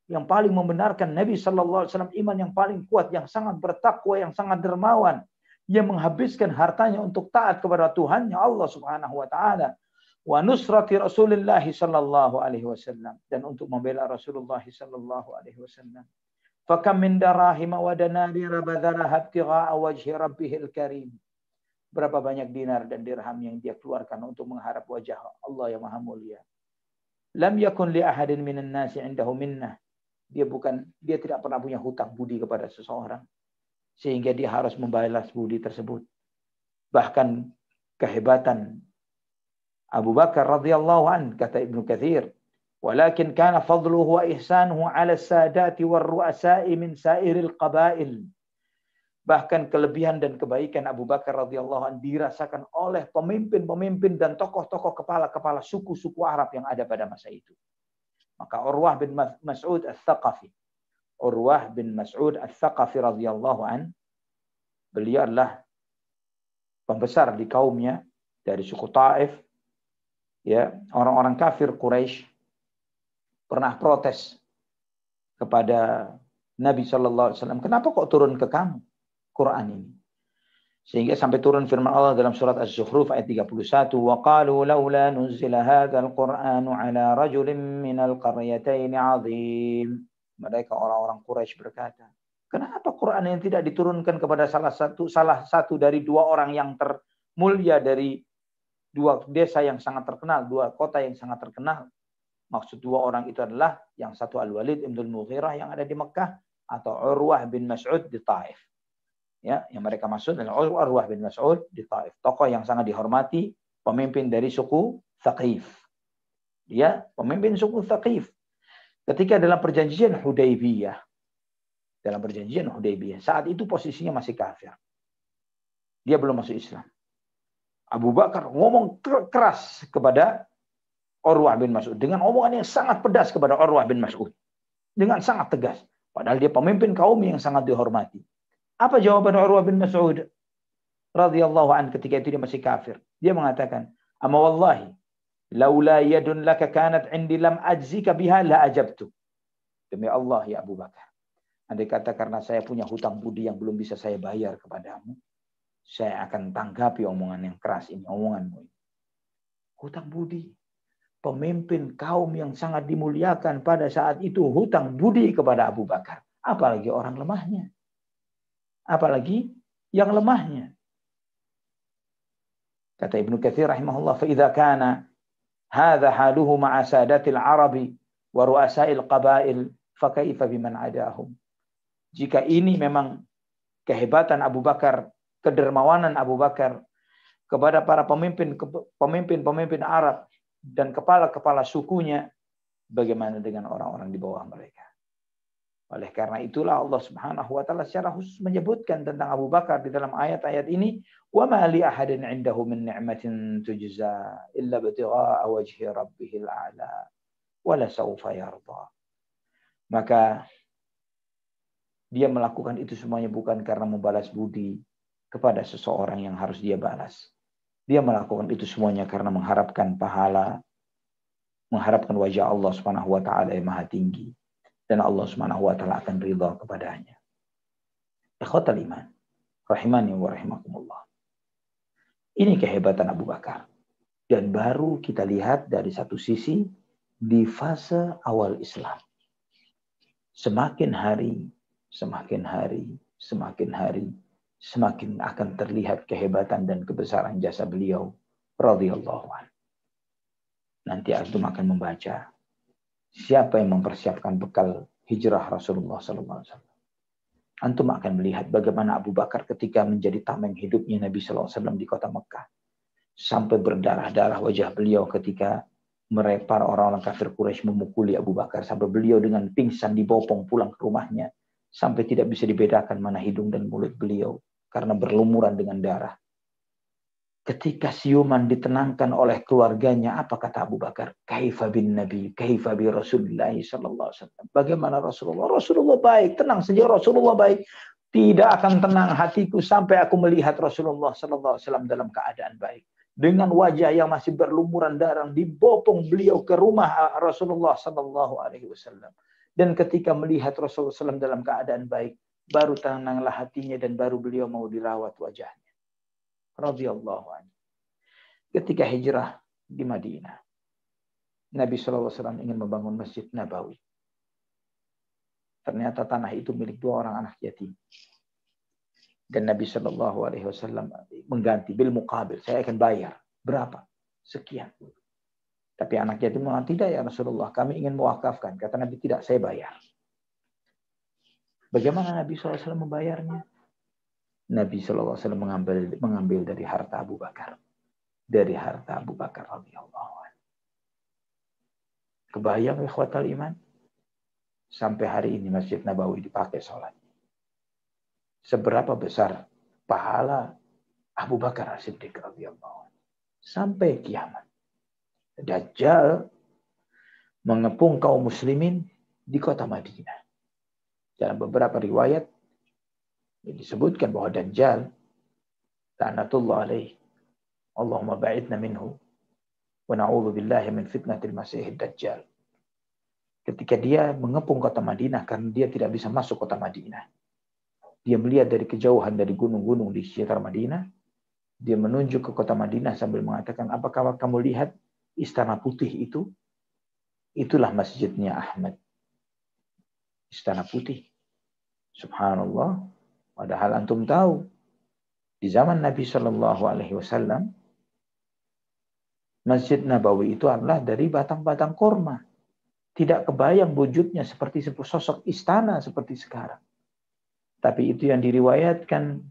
[SPEAKER 2] yang paling membenarkan Nabi sallallahu alaihi wasallam, iman yang paling kuat, yang sangat bertakwa, yang sangat dermawan, yang menghabiskan hartanya untuk taat kepada Tuhannya Allah Subhanahu wa taala, wa nusrati Rasulillah sallallahu alaihi wasallam, dan untuk membela Rasulullah sallallahu alaihi wasallam. Fa kam min darahim wa dananir badzalaha ibtigha'a wajhi rabbihil karim. Berapa banyak dinar dan dirham yang dia keluarkan untuk mengharap wajah Allah yang Maha Mulia. Lam yakun li ahadin minan nasi 'indahu minnah. Dia tidak pernah punya hutang budi kepada seseorang sehingga dia harus membalas budi tersebut. Bahkan kehebatan Abu Bakar radhiyallahu an, kata Ibnu Katsir, walakin kana fadluhu wa ihsanuhu 'ala as-sadati war-ru'asa'i min sa'iril qabail. Bahkan kelebihan dan kebaikan Abu Bakar radhiyallahu anhu dirasakan oleh pemimpin-pemimpin dan tokoh-tokoh kepala-kepala suku-suku Arab yang ada pada masa itu. Maka Urwah bin Mas'ud Ats-Tsaqafi, Urwah bin Mas'ud Ats-Tsaqafi radhiyallahu anhu, beliau adalah pembesar di kaumnya dari suku Taif, ya, orang-orang kafir Quraisy pernah protes kepada Nabi Shallallahu Alaihi Wasallam, kenapa kok turun ke kamu Quran ini? Sehingga sampai turun firman Allah dalam surat Az-Zukhruf ayat 31, wa qalu laula nuzila hadzal Qur'anu ala rajulin minal qaryatayn 'azim. Mereka orang-orang Quraisy berkata, kenapa Quran yang tidak diturunkan kepada salah satu dari dua orang yang termulia dari dua desa yang sangat terkenal, dua kota yang sangat terkenal. Maksud dua orang itu adalah yang satu Al-Walid Ibn Al-Mughirah yang ada di Mekah, atau Urwah bin Mas'ud di Taif. Ya, yang mereka maksud adalah Urwah bin Mas'ud di Taif, tokoh yang sangat dihormati, pemimpin dari suku Thaqif. Dia pemimpin suku Thaqif. Ketika dalam perjanjian Hudaybiyah, saat itu posisinya masih kafir. Dia belum masuk Islam. Abu Bakar ngomong keras kepada Urwah bin Mas'ud dengan omongan yang sangat pedas kepada Urwah bin Mas'ud, dengan sangat tegas. Padahal dia pemimpin kaum yang sangat dihormati. Apa jawaban Urwah bin Mas'ud radhiyallahu anhu ketika itu dia masih kafir? Dia mengatakan, "Amma wallahi, laula yadun laka kanat 'indi lam ajzika biha la ajabtu." Demi Allah ya Abu Bakar, andai kata karena saya punya hutang budi yang belum bisa saya bayar kepadamu, saya akan tanggapi omongan yang keras ini, omonganmu ini. Hutang budi. Pemimpin kaum yang sangat dimuliakan pada saat itu hutang budi kepada Abu Bakar. Apalagi orang lemahnya. Apalagi yang lemahnya. Kata Ibnu Katsir rahimahullah, fa idza kana hadza haluhu ma'a sadatil arabi wa ru'asa'il qabail fa kaifa biman adahum. Jika ini memang kehebatan Abu Bakar, kedermawanan Abu Bakar kepada para pemimpin Arab dan kepala-kepala sukunya, bagaimana dengan orang-orang di bawah mereka? Oleh karena itulah Allah Subhanahu wa taala secara khusus menyebutkan tentang Abu Bakar di dalam ayat-ayat ini, wa ma li ahadin 'indahu min ni'matin tujza illa ibtigha'a wajhi rabbihil a'la wa la sawfa yarda. Maka dia melakukan itu semuanya bukan karena membalas budi kepada seseorang yang harus dia balas. Dia melakukan itu semuanya karena mengharapkan pahala, mengharapkan wajah Allah Subhanahu wa taala yang maha tinggi. Dan Allah Subhanahu wa taala akan ridha kepadanya. Ikhwatal iman, rahimani wa rahimakumullah. Ini kehebatan Abu Bakar. Dan baru kita lihat dari satu sisi di fase awal Islam. Semakin hari, semakin akan terlihat kehebatan dan kebesaran jasa beliau radhiyallahu anhu. Nanti antum akan membaca siapa yang mempersiapkan bekal hijrah Rasulullah SAW. Antum akan melihat bagaimana Abu Bakar ketika menjadi tameng hidupnya Nabi SAW di kota Mekah. Sampai berdarah-darah wajah beliau ketika para orang-orang kafir Quraisy memukuli Abu Bakar. Sampai beliau dengan pingsan dibopong pulang ke rumahnya. Sampai tidak bisa dibedakan mana hidung dan mulut beliau. Karena berlumuran dengan darah. Ketika siuman ditenangkan oleh keluarganya, apa kata Abu Bakar? Kaifa bin Nabi, kaifa bi Rasulullah sallallahu alaihi wasallam. Bagaimana Rasulullah? Rasulullah baik, tenang saja Rasulullah baik. Tidak akan tenang hatiku sampai aku melihat Rasulullah sallallahu alaihi wasallam dalam keadaan baik. Dengan wajah yang masih berlumuran darah, dibopong beliau ke rumah Rasulullah sallallahu alaihi wasallam. Dan ketika melihat Rasulullah SAW dalam keadaan baik, baru tenanglah hatinya dan baru beliau mau dirawat wajahnya. Radhiyallahu anhu. Ketika hijrah di Madinah, Nabi SAW ingin membangun Masjid Nabawi. Ternyata tanah itu milik dua orang anak yatim. Dan Nabi SAW mengganti bil muqabil. Saya akan bayar. Berapa? Sekian. Tapi anak yatim mengatakan, tidak ya Rasulullah, kami ingin mewakafkan. Kata Nabi, tidak, saya bayar. Bagaimana Nabi SAW membayarnya? Nabi SAW mengambil dari harta Abu Bakar. Dari harta Abu Bakar radhiyallahu anhu. Kebayang ikhwatal iman? Sampai hari ini Masjid Nabawi dipakai sholat. Seberapa besar pahala Abu Bakar As-Siddiq radhiyallahu anhu. Sampai kiamat. Dajjal mengepung kaum muslimin di kota Madinah. Dalam beberapa riwayat disebutkan bahwa Dajjal, laknatullah alaih,
[SPEAKER 1] Allahumma ba'idna minhu wa na'udzu billahi min fitnatil masiihid dajjal. Ketika dia mengepung kota Madinah karena dia tidak bisa masuk kota Madinah. Dia melihat dari kejauhan dari gunung-gunung di sekitar Madinah. Dia menunjuk ke kota Madinah sambil mengatakan, apakah kamu lihat istana putih itu? Itulah masjidnya Ahmad. Istana putih. Subhanallah. Padahal antum tahu, di zaman Nabi SAW, Masjid Nabawi itu adalah dari batang-batang korma. Tidak kebayang wujudnya seperti sosok istana seperti sekarang. Tapi itu yang diriwayatkan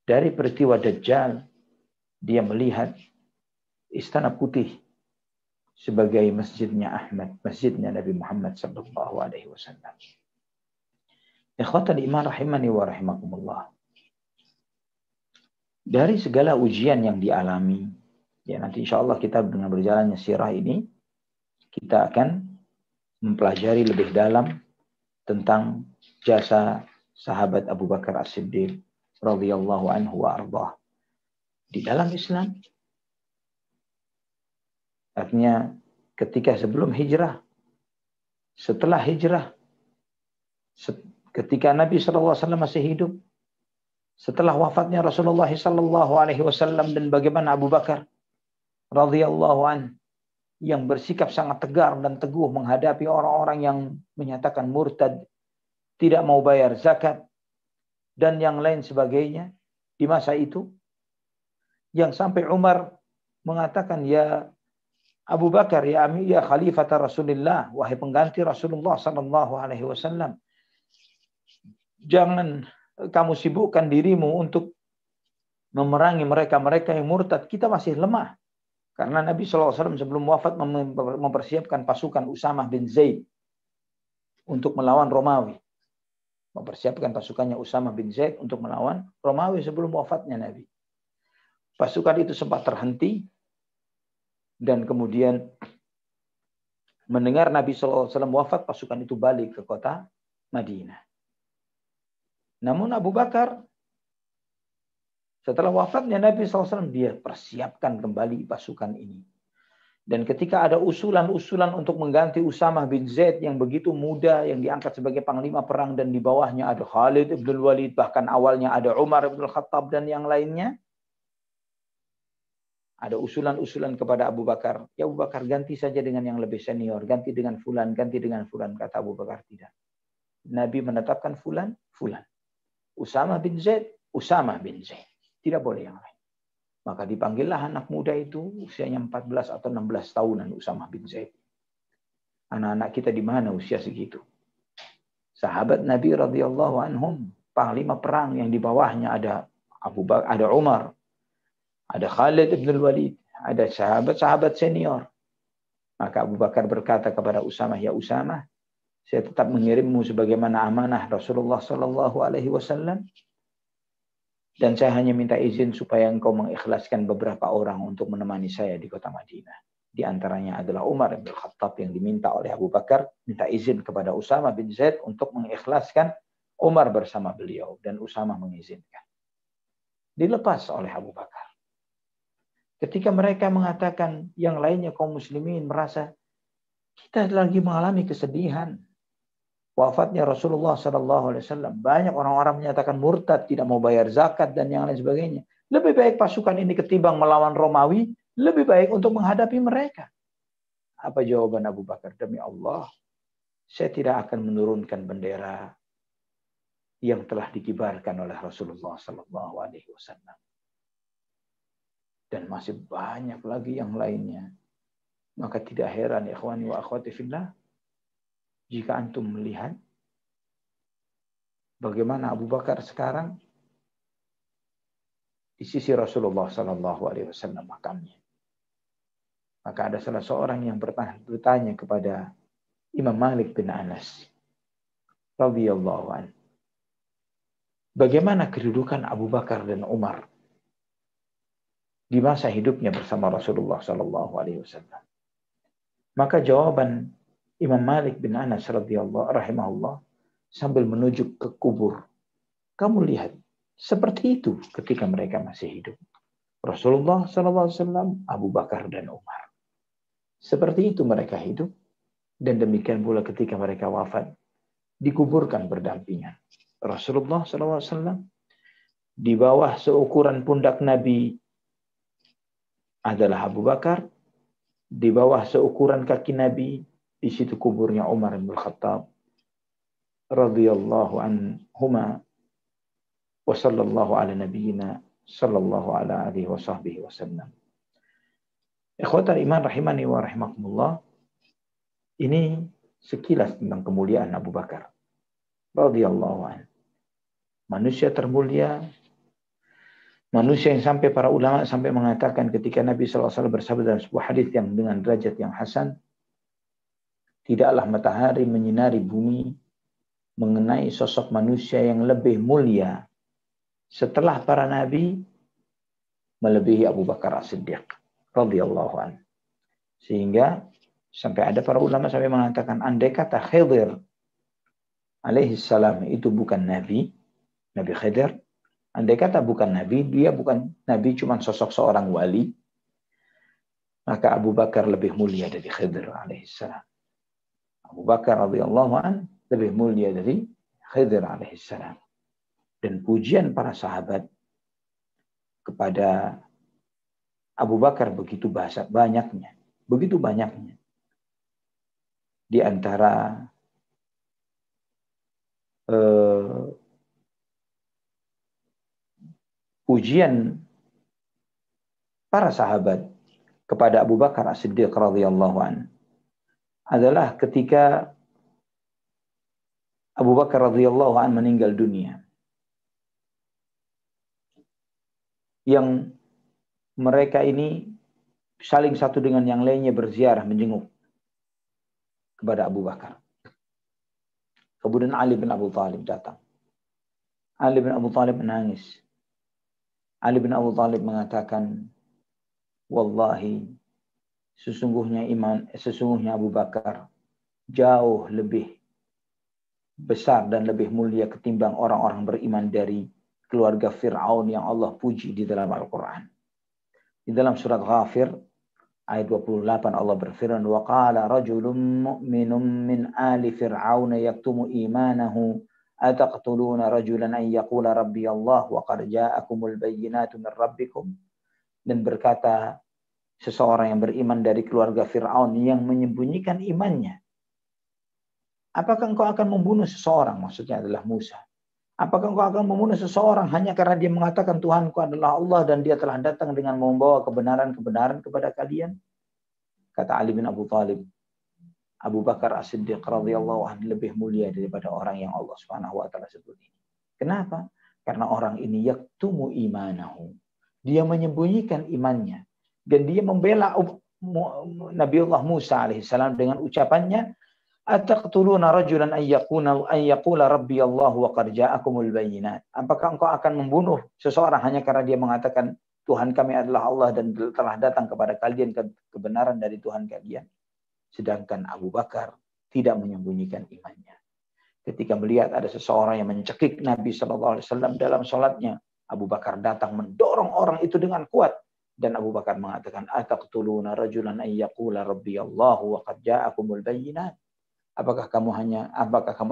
[SPEAKER 1] dari peristiwa Dajjal. Dia melihat istana putih sebagai masjidnya Ahmad, masjidnya Nabi Muhammad SAW. Ikhwatal iman rahimani wa rahimakumullah. Dari segala ujian yang dialami, ya nanti insya Allah kita dengan berjalannya sirah ini, kita akan mempelajari lebih dalam tentang jasa sahabat Abu Bakar As-Siddiq radhiyallahu anhu wa ardhah di dalam Islam. Artinya ketika sebelum hijrah, setelah hijrah, ketika Nabi SAW masih hidup, setelah wafatnya Rasulullah SAW, dan bagaimana Abu Bakar radhiyallahu anhu yang bersikap sangat tegar dan teguh menghadapi orang-orang yang menyatakan murtad, tidak mau bayar zakat, dan yang lain sebagainya di masa itu. Yang sampai Umar mengatakan, ya Abu Bakar, ya Khalifah Rasulullah, wahai pengganti Rasulullah SAW, jangan kamu sibukkan dirimu untuk memerangi mereka-mereka yang murtad. Kita masih lemah. Karena Nabi SAW sebelum wafat mempersiapkan pasukan Usamah bin Zaid untuk melawan Romawi. Mempersiapkan pasukannya Usamah bin Zaid untuk melawan Romawi sebelum wafatnya Nabi. Pasukan itu sempat terhenti. Dan kemudian mendengar Nabi SAW wafat, pasukan itu balik ke kota Madinah. Namun Abu Bakar, setelah wafatnya Nabi SAW, dia persiapkan kembali pasukan ini. Dan ketika ada usulan-usulan untuk mengganti Usamah bin Zaid yang begitu muda, yang diangkat sebagai panglima perang, dan di bawahnya ada Khalid ibn Walid, bahkan awalnya ada Umar ibn Khattab dan yang lainnya. Ada usulan-usulan kepada Abu Bakar. Ya Abu Bakar, ganti saja dengan yang lebih senior. Ganti dengan fulan, ganti dengan fulan. Kata Abu Bakar, tidak. Nabi menetapkan fulan. Usamah bin Zaid. Tidak boleh yang lain. Maka dipanggillah anak muda itu, usianya 14 atau 16 tahunan, Usamah bin Zaid. Anak-anak kita di mana usia segitu? Sahabat Nabi radhiyallahu anhum, panglima perang yang di bawahnya ada Abu Bakar, ada Umar, ada Khalid ibn Walid, ada sahabat-sahabat senior. Maka Abu Bakar berkata kepada Usamah, ya Usamah, saya tetap mengirimmu sebagaimana amanah Rasulullah SAW. Dan saya hanya minta izin supaya engkau mengikhlaskan beberapa orang untuk menemani saya di kota Madinah. Di antaranya adalah Umar bin Khattab yang diminta oleh Abu Bakar, minta izin kepada Usamah bin Zaid untuk mengikhlaskan Umar bersama beliau. Dan Usamah mengizinkan. Dilepas oleh Abu Bakar. Ketika mereka mengatakan, yang lainnya kaum muslimin merasa, kita lagi mengalami kesedihan. Wafatnya Rasulullah SAW. Banyak orang-orang menyatakan murtad, tidak mau bayar zakat dan yang lain sebagainya. Lebih baik pasukan ini ketimbang melawan Romawi, lebih baik untuk menghadapi mereka. Apa jawaban Abu Bakar? Demi Allah, saya tidak akan menurunkan bendera yang telah dikibarkan oleh Rasulullah SAW. Dan masih banyak lagi yang lainnya. Maka tidak heran, ikhwani wa akhwati fillah, jika antum melihat bagaimana Abu Bakar sekarang di sisi Rasulullah SAW makamnya. Maka ada salah seorang yang bertanya kepada Imam Malik bin Anas radhiyallahu anhu, bagaimana kedudukan Abu Bakar dan Umar di masa hidupnya bersama Rasulullah SAW? Maka jawaban Imam Malik bin Anas radhiyallahu rahimahullah sambil menuju ke kubur, kamu lihat seperti itu ketika mereka masih hidup. Rasulullah SAW, Abu Bakar dan Umar. Seperti itu mereka hidup, dan demikian pula ketika mereka wafat, dikuburkan berdampingan. Rasulullah SAW di bawah seukuran pundak Nabi adalah Abu Bakar, di bawah seukuran kaki Nabi, di situ kuburnya Umar bin Khattab radhiyallahu anhuma, wa sallallahu ala nabiyyina sallallahu ala alihi wa sahbihi wasallam. Ikhwatal iman rahimani wa rahimakumullah. Ini sekilas tentang kemuliaan Abu Bakar radhiyallahu anhu. Manusia termulia, manusia yang sampai para ulama sampai mengatakan ketika Nabi SAW bersabda dalam sebuah hadis yang dengan derajat yang hasan, tidaklah matahari menyinari bumi mengenai sosok manusia yang lebih mulia setelah para nabi melebihi Abu Bakar As-Siddiq radhiyallahu anhu. Sehingga sampai ada para ulama sampai mengatakan andai kata Khidir alaihi salam itu bukan nabi, Nabi Khidir, andai kata bukan nabi, dia bukan nabi, cuma sosok seorang wali, maka Abu Bakar lebih mulia dari Khidir alaihi salam. Abu Bakar radhiyallahu anhu lebih mulia dari Khidir alaihi salam. Dan pujian para sahabat kepada Abu Bakar begitu banyaknya. Di antara pujian para sahabat kepada Abu Bakar As-Siddiq radhiyallahu anhu adalah ketika Abu Bakar radhiyallahu anhu meninggal dunia, yang mereka ini saling satu dengan yang lainnya berziarah menjenguk kepada Abu Bakar. Kemudian Ali bin Abu Thalib datang. Ali bin Abu Thalib menangis. Ali bin Abu Thalib mengatakan, wallahi sesungguhnya Abu Bakar jauh lebih besar dan lebih mulia ketimbang orang-orang beriman dari keluarga Fir'aun yang Allah puji di dalam Al-Quran. Di dalam surat Ghafir ayat 28 Allah berfirman, wa qala rajulun mu'minun min ali fir'aun yaktumu imanahu ataqtuluna rajulan an yaqula rabbi Allah wa qad ja'akumul bayyinatu min rabbikum. Dan berkata seseorang yang beriman dari keluarga Fir'aun yang menyembunyikan imannya, apakah engkau akan membunuh seseorang? Maksudnya adalah Musa. Apakah engkau akan membunuh seseorang hanya karena dia mengatakan Tuhanku adalah Allah dan dia telah datang dengan membawa kebenaran-kebenaran kepada kalian? Kata Ali bin Abu Thalib, Abu Bakar As-Siddiq radhiyallahu anhu lebih mulia daripada orang yang Allah Subhanahu wa taala sebut ini. Kenapa? Karena orang ini yaktumu imanahu. Dia menyembunyikan imannya dan dia membela Nabiullah Musa alaihissalam dengan ucapannya, ataqtuluna rajulan an yaqula rabbi Allah wa qad ja'akumul bayyinat. Apakah engkau akan membunuh seseorang hanya karena dia mengatakan Tuhan kami adalah Allah dan telah datang kepada kalian kebenaran dari Tuhan kalian? Sedangkan Abu Bakar tidak menyembunyikan imannya. Ketika melihat ada seseorang yang mencekik Nabi SAW dalam sholatnya, Abu Bakar datang mendorong orang itu dengan kuat. Dan Abu Bakar mengatakan, ataqtuluna rajulan an yaqula rabbi Allah wa qad ja'akumul bayyinat. Apakah kamu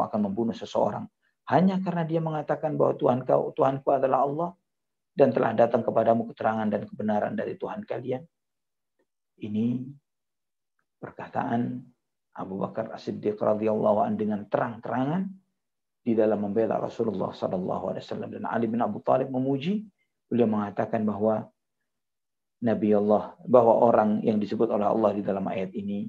[SPEAKER 1] akan membunuh seseorang hanya karena dia mengatakan bahwa Tuhanku adalah Allah dan telah datang kepadamu keterangan dan kebenaran dari Tuhan kalian? Ini perkataan Abu Bakar As-Siddiq radhiyallahu anhu dengan terang-terangan di dalam membela Rasulullah sallallahu alaihi wasallam. Dan Ali bin Abu Thalib memuji, beliau mengatakan bahwa bahwa orang yang disebut oleh Allah di dalam ayat ini,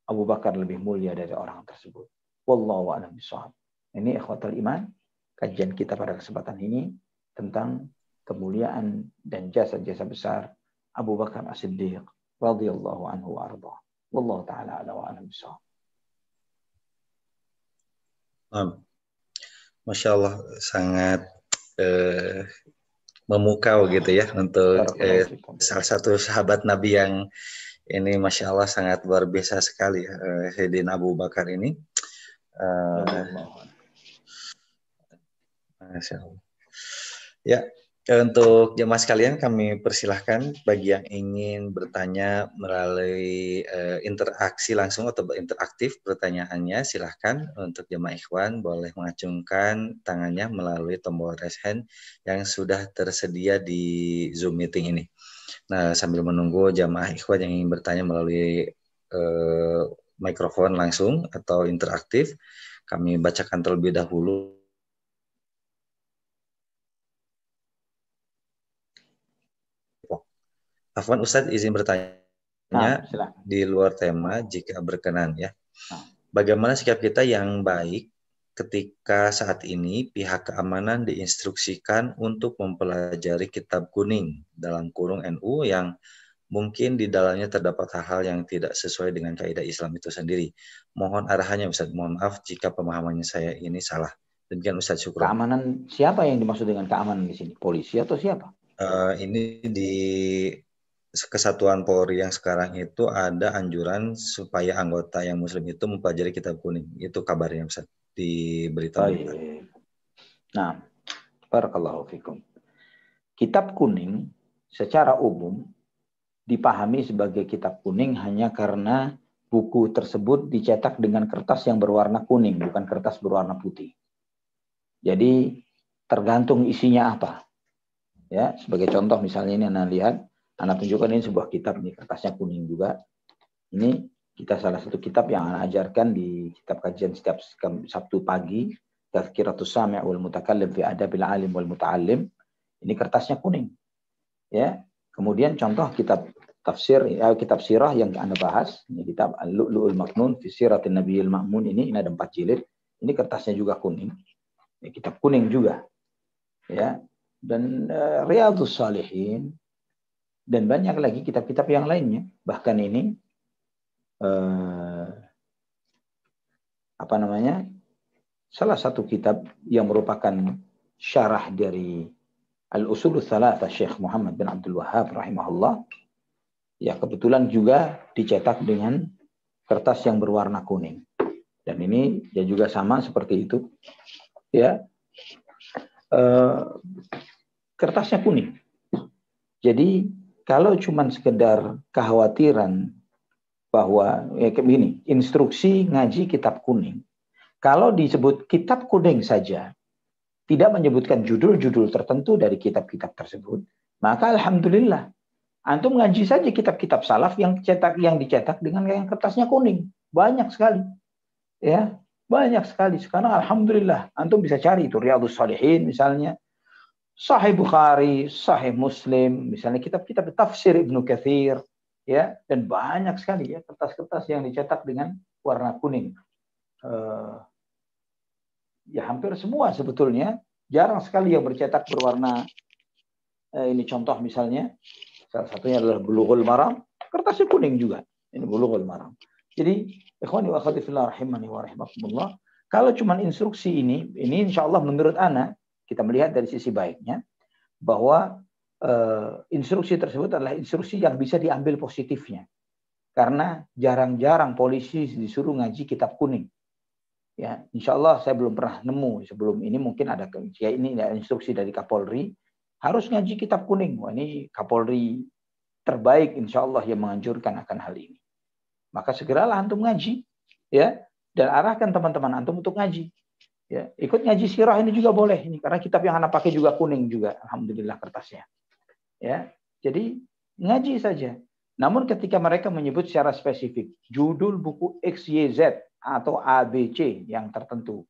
[SPEAKER 1] Abu Bakar lebih mulia dari orang tersebut. Wallahu a'lam bishawab. Ini ikhwatul iman, kajian kita pada kesempatan ini tentang kemuliaan dan jasa-jasa besar Abu Bakar As-Siddiq radhiyallahu anhu wa arda. Wallahu taala a'lam bishawab.
[SPEAKER 2] Masya Allah, sangat memukau gitu ya untuk salah satu sahabat Nabi yang ini Masya Allah sangat luar biasa sekali ya, Sayyidina Abu Bakar ini. Masya Allah. Ya,
[SPEAKER 3] Untuk jemaah sekalian, kami persilahkan bagi yang ingin bertanya melalui interaksi langsung atau interaktif pertanyaannya, silahkan. Untuk jemaah ikhwan boleh mengacungkan tangannya melalui tombol raise hand yang sudah tersedia di Zoom meeting ini. Nah, sambil menunggu jemaah ikhwan yang ingin bertanya melalui mikrofon langsung atau interaktif, kami bacakan terlebih dahulu. Afwan Ustadz, izin bertanya di luar tema jika berkenan ya. Bagaimana sikap kita yang baik ketika saat ini pihak keamanan diinstruksikan untuk mempelajari kitab kuning dalam kurung NU yang mungkin di dalamnya terdapat hal-hal yang tidak sesuai dengan kaidah Islam itu sendiri. Mohon arahannya Ustadz, mohon maaf jika pemahamannya saya ini salah. Demikian Ustadz, syukur.
[SPEAKER 1] Keamanan, siapa yang dimaksud dengan keamanan di sini? Polisi atau siapa?
[SPEAKER 3] Ini di Kesatuan Polri yang sekarang itu ada anjuran supaya anggota yang muslim itu mempelajari kitab kuning. Itu kabarnya Ustaz di berita.
[SPEAKER 1] Nah, barakallahu fikum. Kitab kuning secara umum dipahami sebagai kitab kuning hanya karena buku tersebut dicetak dengan kertas yang berwarna kuning, bukan kertas berwarna putih. Jadi tergantung isinya apa. Ya, sebagai contoh misalnya ini Anda lihat, Anda tunjukkan ini sebuah kitab, ini kertasnya kuning juga. Ini kita salah satu kitab yang Anda ajarkan di kitab kajian setiap Sabtu pagi, Tazkiratus Sami' wal Mutakallim fi Adabil Alim wal Muta'allim. Ini kertasnya kuning. Ya. Kemudian contoh kitab tafsir, kitab sirah yang Anda bahas, ini kitab Al-Lu'lu'ul Maknun fi Siratin Nabiyil Ma'mun, ini ada 4 jilid. Ini kertasnya juga kuning. Ya, kitab kuning juga. Ya. Dan Riyadhus Shalihin dan banyak lagi kitab-kitab yang lainnya. Bahkan ini salah satu kitab yang merupakan syarah dari Al-Usulul Tsalatsa Syekh Muhammad bin Abdul Wahhab rahimahullah, ya kebetulan juga dicetak dengan kertas yang berwarna kuning. Dan ini ya juga sama seperti itu. Ya. Kertasnya kuning. Jadi kalau cuma sekedar kekhawatiran bahwa begini, instruksi ngaji kitab kuning, kalau disebut kitab kuning saja, tidak menyebutkan judul-judul tertentu dari kitab-kitab tersebut, maka alhamdulillah, antum ngaji saja kitab-kitab salaf yang dicetak dengan yang kertasnya kuning, banyak sekali, ya, banyak sekali. Sekarang alhamdulillah, antum bisa cari itu Riyadhus Shalihin misalnya, Sahih Bukhari, Sahih Muslim, misalnya kitab-kitab tafsir Ibnu Katsir, ya, dan banyak sekali ya kertas-kertas yang dicetak dengan warna kuning. Ya hampir semua sebetulnya, jarang sekali yang bercetak berwarna. Ini contoh misalnya, salah satunya adalah Bulughul Maram, kertasnya kuning juga. Ini Bulughul Maram. Jadi, ikhwani wa akhwati fillah rahimani wa rahimakumullah, kalau cuma instruksi ini insya Allah menurut ana, kita melihat dari sisi baiknya, bahwa instruksi tersebut adalah instruksi yang bisa diambil positifnya. Karena jarang-jarang polisi disuruh ngaji kitab kuning. Ya, insya Allah saya belum pernah nemu sebelum ini, mungkin ada ya ini ya, instruksi dari Kapolri, harus ngaji kitab kuning. Wah, ini Kapolri terbaik insya Allah yang menganjurkan akan hal ini. Maka segeralah antum ngaji, ya, dan arahkan teman-teman antum untuk ngaji. Ya, ikut ngaji sirah ini juga boleh ini karena kitab yang anak pakai juga kuning juga, alhamdulillah kertasnya. Ya, jadi ngaji saja. Namun ketika mereka menyebut secara spesifik judul buku XYZ atau ABC yang tertentu.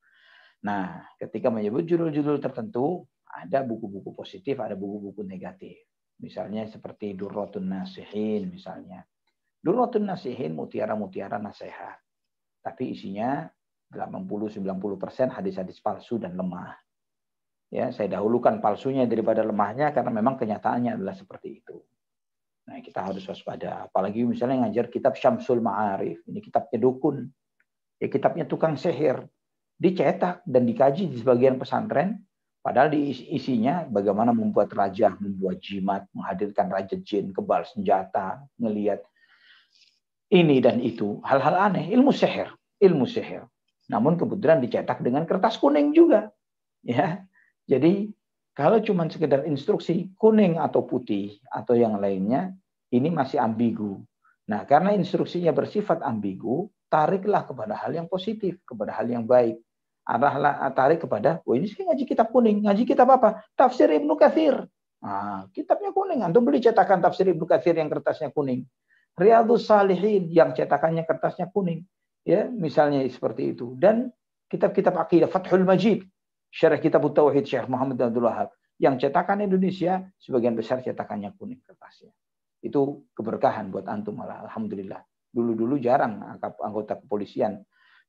[SPEAKER 1] Nah, ketika menyebut judul-judul tertentu, ada buku-buku positif, ada buku-buku negatif. Misalnya seperti Durratun Nasihin misalnya. Durratun Nasihin mutiara-mutiara nasihat. Tapi isinya 80-90% hadis-hadis palsu dan lemah. Ya, saya dahulukan palsunya daripada lemahnya karena memang kenyataannya adalah seperti itu. Nah, kita harus waspada. Apalagi misalnya ngajar kitab Syamsul Ma'arif. Ini kitabnya dukun. Ya, kitabnya tukang sihir. Dicetak dan dikaji di sebagian pesantren. Padahal di isinya bagaimana membuat raja, membuat jimat, menghadirkan raja jin, kebal senjata, ngelihat ini dan itu. Hal-hal aneh. Ilmu sihir. Ilmu sihir. Namun kebetulan dicetak dengan kertas kuning juga. Ya. Jadi Kalau cuma sekedar instruksi kuning atau putih atau yang lainnya, ini masih ambigu. Nah, karena instruksinya bersifat ambigu, tariklah kepada hal yang positif, kepada hal yang baik. Tarik kepada, ini sih ngaji kitab kuning. Ngaji kitab apa? Tafsir Ibnu Katsir. Nah, kitabnya kuning. Antum beli cetakan Tafsir Ibnu Katsir yang kertasnya kuning. Riyadhus Shalihin yang cetakannya kertasnya kuning. Ya, misalnya seperti itu. Dan kitab-kitab akidah, Fathul Majid, Syarah Kitab Tauhid Syekh Muhammad Abdul Wahab, yang cetakan Indonesia sebagian besar cetakannya kuning kertasnya. Itu keberkahan buat antum malah, alhamdulillah. Dulu-dulu jarang anggota kepolisian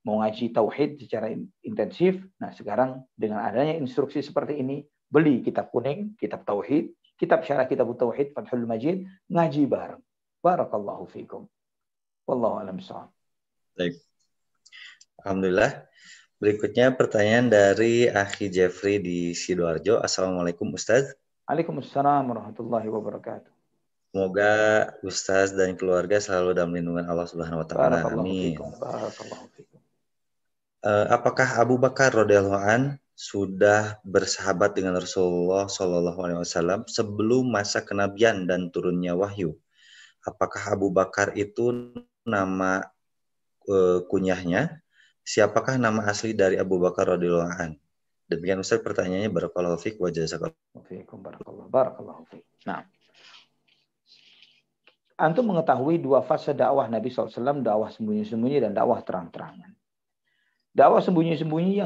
[SPEAKER 1] mau ngaji tauhid secara intensif. Nah, sekarang dengan adanya instruksi seperti ini, beli kitab kuning, kitab tauhid, kitab Syarah Kitab Tauhid, Fathul Majid, ngaji bareng. Barakallahu fikum. Wallahu a'lam bishawab.
[SPEAKER 3] Baik. Alhamdulillah. Berikutnya pertanyaan dari Akhi Jeffrey di Sidoarjo. Assalamualaikum Ustaz.
[SPEAKER 1] Waalaikumsalam warahmatullahi wabarakatuh.
[SPEAKER 3] Semoga Ustaz dan keluarga selalu dalam lindungan Allah Subhanahu wa taala. Amin.
[SPEAKER 1] Barakallahu fikum.
[SPEAKER 3] Apakah Abu Bakar radhiyallahu an sudah bersahabat dengan Rasulullah Shallallahu alaihi wasallam sebelum masa kenabian dan turunnya wahyu? Apakah Abu Bakar itu nama kunyahnya? Siapakah nama asli dari Abu Bakar radhiyallahu an? Demikian Ustaz pertanyaannya, barakallahu fiik wa jazakallahu
[SPEAKER 1] fiikum, barakallahu fiik. Nah, antum mengetahui dua fase dakwah Nabi SAW, dakwah sembunyi-sembunyi dan dakwah terang-terangan. Dakwah sembunyi-sembunyi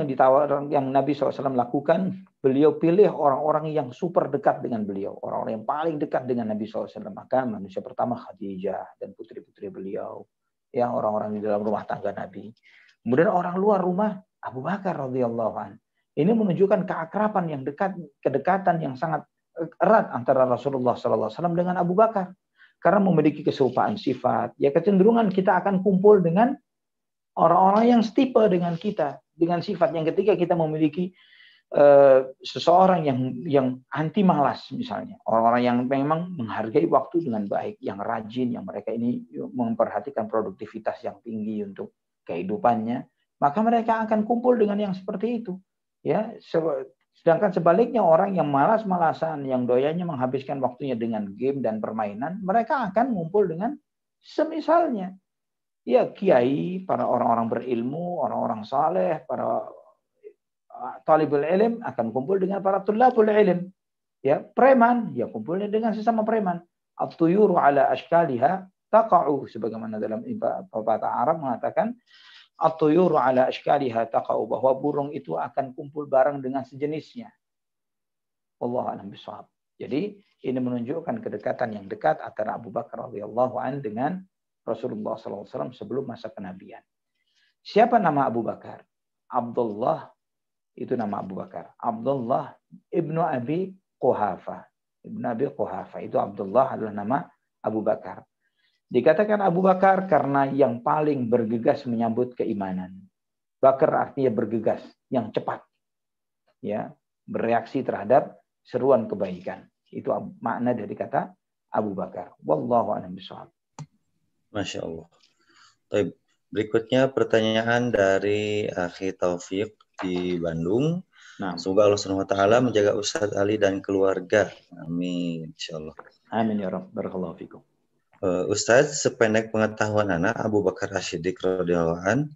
[SPEAKER 1] yang Nabi SAW lakukan, beliau pilih orang-orang yang super dekat dengan beliau, orang-orang yang paling dekat dengan Nabi SAW. Maka manusia pertama Khadijah dan putri-putri beliau, ya orang-orang di dalam rumah tangga Nabi. Kemudian orang luar rumah Abu Bakar radhiyallahu an. Ini menunjukkan keakraban yang dekat, kedekatan yang sangat erat antara Rasulullah SAW dengan Abu Bakar. Karena memiliki keserupaan sifat, ya kecenderungan kita akan kumpul dengan orang-orang yang setipe dengan kita, dengan sifat. Yang ketika kita memiliki seseorang yang anti malas misalnya, orang-orang yang memang menghargai waktu dengan baik, yang rajin, yang mereka ini memperhatikan produktivitas yang tinggi untuk kehidupannya, maka mereka akan kumpul dengan yang seperti itu. Ya, sedangkan sebaliknya orang yang malas-malasan, yang doyannya menghabiskan waktunya dengan game dan permainan, mereka akan ngumpul dengan semisalnya. Ya, kiai, para orang-orang berilmu, orang-orang saleh, para talibul ilm akan kumpul dengan para tulabul ilm. Ya, preman, ya kumpulnya dengan sesama preman. At-tuyuru ala ashkaliha taqa'u, sebagaimana dalam pepatah Arab mengatakan at-tuyuru ala ashkaliha taqa'u, bahwa burung itu akan kumpul bareng dengan sejenisnya. Wallahu a'lam bishawab. Jadi ini menunjukkan kedekatan yang dekat antara Abu Bakar radhiyallahu an dengan Rasulullah SAW sebelum masa kenabian. Siapa nama Abu Bakar? Abdullah, itu nama Abu Bakar. Abdullah ibnu Abi Quhafa. Ibnu Abi Quhafa, itu Abdullah adalah nama Abu Bakar. Dikatakan Abu Bakar karena yang paling bergegas menyambut keimanan. Bakar artinya bergegas, yang cepat. Ya, bereaksi terhadap seruan kebaikan. Itu makna dari kata Abu Bakar. Wallahu a'lam bishawab.
[SPEAKER 3] Masya Allah. Baik. Berikutnya pertanyaan dari Akhi Taufik di Bandung.
[SPEAKER 1] Nah.
[SPEAKER 3] Semoga Allah SWT menjaga Ustadz Ali dan keluarga. Amin. Insyaallah.
[SPEAKER 1] Amin ya Rabb. Barakallahu fikum.
[SPEAKER 3] Ustadz, sependek pengetahuan anak, Abu Bakar As-Siddiq radhiyallahu an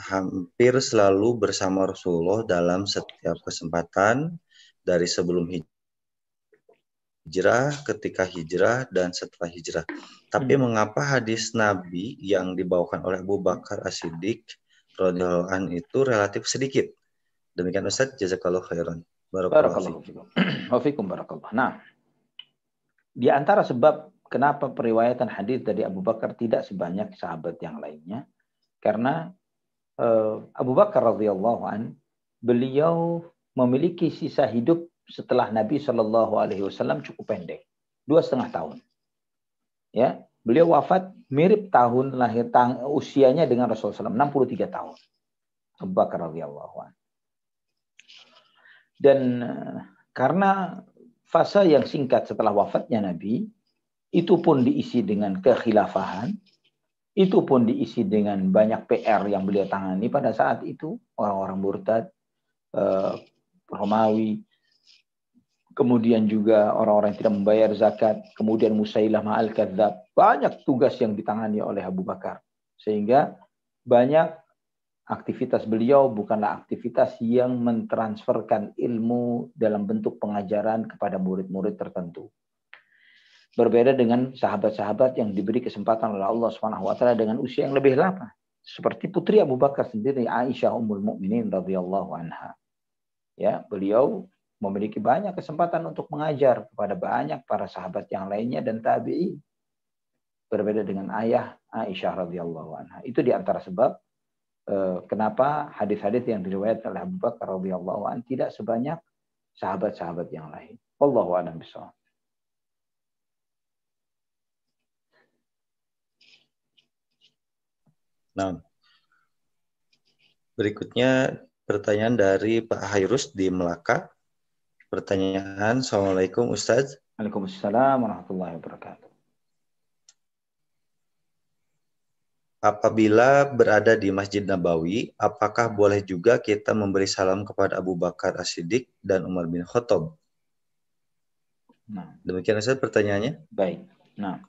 [SPEAKER 3] hampir selalu bersama Rasulullah dalam setiap kesempatan, dari sebelum hijrah, ketika hijrah, dan setelah hijrah. Tapi mengapa hadis Nabi yang dibawakan oleh Abu Bakar As-Siddiq radhiyallahu an itu relatif sedikit? Demikian Ustaz, jazakallahu khairan.
[SPEAKER 1] Barakallahu fikum. Wa fikum barakallah. Nah, di antara sebab kenapa periwayatan hadis dari Abu Bakar tidak sebanyak sahabat yang lainnya, karena Abu Bakar radhiyallahu an, beliau memiliki sisa hidup setelah Nabi Shallallahu alaihi wasallam cukup pendek, 2,5 tahun. Ya, beliau wafat mirip tahun lahir usianya dengan Rasulullah SAW, 63 tahun. Abu Bakar radhiyallahu an. Dan karena fase yang singkat setelah wafatnya Nabi, itu pun diisi dengan kekhilafahan, itu pun diisi dengan banyak PR yang beliau tangani pada saat itu, orang-orang murtad, Romawi, kemudian juga orang-orang yang tidak membayar zakat, kemudian Musailamah al-Kadzab. Banyak tugas yang ditangani oleh Abu Bakar. Sehingga banyak aktivitas beliau bukanlah aktivitas yang mentransferkan ilmu dalam bentuk pengajaran kepada murid-murid tertentu. Berbeda dengan sahabat-sahabat yang diberi kesempatan oleh Allah SWT dengan usia yang lebih lama. Seperti putri Abu Bakar sendiri, Aisyah Ummul Mukminin radhiyallahu anha. Ya, beliau memiliki banyak kesempatan untuk mengajar kepada banyak para sahabat yang lainnya dan tabi'in. Berbeda dengan ayah Aisyah radhiyallahu anha. Itu di antara sebab kenapa hadis-hadis yang diriwayatkan oleh Abu Bakar radhiyallahu anhu tidak sebanyak sahabat-sahabat yang lain. Wallahu a'lam bishawab.
[SPEAKER 3] Nah, berikutnya pertanyaan dari Pak Hairus di Melaka. Pertanyaan, Assalamualaikum Ustaz.
[SPEAKER 1] Waalaikumsalam warahmatullahi wabarakatuh.
[SPEAKER 3] Apabila berada di Masjid Nabawi, apakah boleh juga kita memberi salam kepada Abu Bakar As-Siddiq dan Umar bin Khattab?
[SPEAKER 1] Nah,
[SPEAKER 3] demikian Ustaz pertanyaannya.
[SPEAKER 1] Baik. Nah,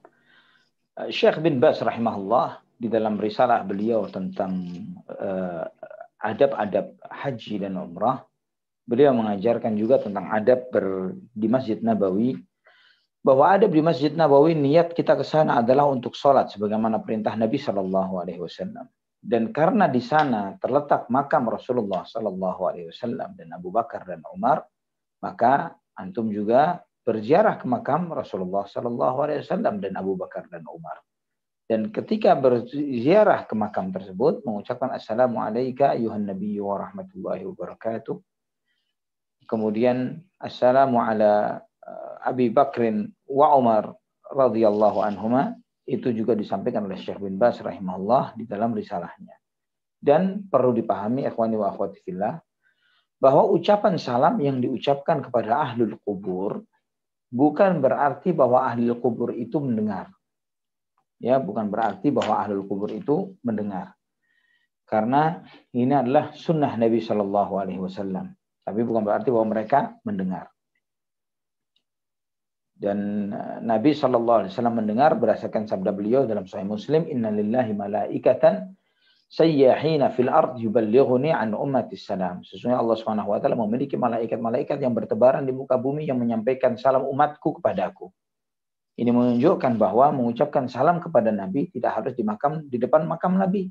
[SPEAKER 1] Syekh bin Baz rahimahullah di dalam risalah beliau tentang adab-adab haji dan umrah, beliau mengajarkan juga tentang adab di Masjid Nabawi, bahwa adab di Masjid Nabawi niat kita ke sana adalah untuk sholat sebagaimana perintah Nabi Shallallahu Alaihi Wasallam. Dan karena di sana terletak makam Rasulullah Shallallahu Alaihi Wasallam dan Abu Bakar dan Umar, maka antum juga berziarah ke makam Rasulullah Shallallahu Alaihi Wasallam dan Abu Bakar dan Umar. Dan ketika berziarah ke makam tersebut, mengucapkan Assalamualaikum ayuhan Nabi wa rahmatullahi wabarakatuh. Kemudian Assalamu ala Abi Bakrin wa Umar radhiyallahu anhuma, itu juga disampaikan oleh Syekh bin Baz rahimahullah di dalam risalahnya. Dan perlu dipahami ikhwani wa akhwati fillah, bahwa ucapan salam yang diucapkan kepada ahlul kubur bukan berarti bahwa ahlul kubur itu mendengar. Ya, bukan berarti bahwa ahlul kubur itu mendengar. Karena ini adalah sunnah Nabi Shallallahu Alaihi Wasallam. Tapi bukan berarti bahwa mereka mendengar. Dan Nabi Shallallahu Alaihi Wasallam mendengar berdasarkan sabda beliau dalam Sahih Muslim, Inna lillahi malaikatan sayyahina fil ard yuballighuni an ummatis salam. Sesungguhnya Allah Subhanahu wa taala memiliki malaikat-malaikat yang bertebaran di muka bumi yang menyampaikan salam umatku kepadaku. Ini menunjukkan bahwa mengucapkan salam kepada Nabi tidak harus di depan makam Nabi.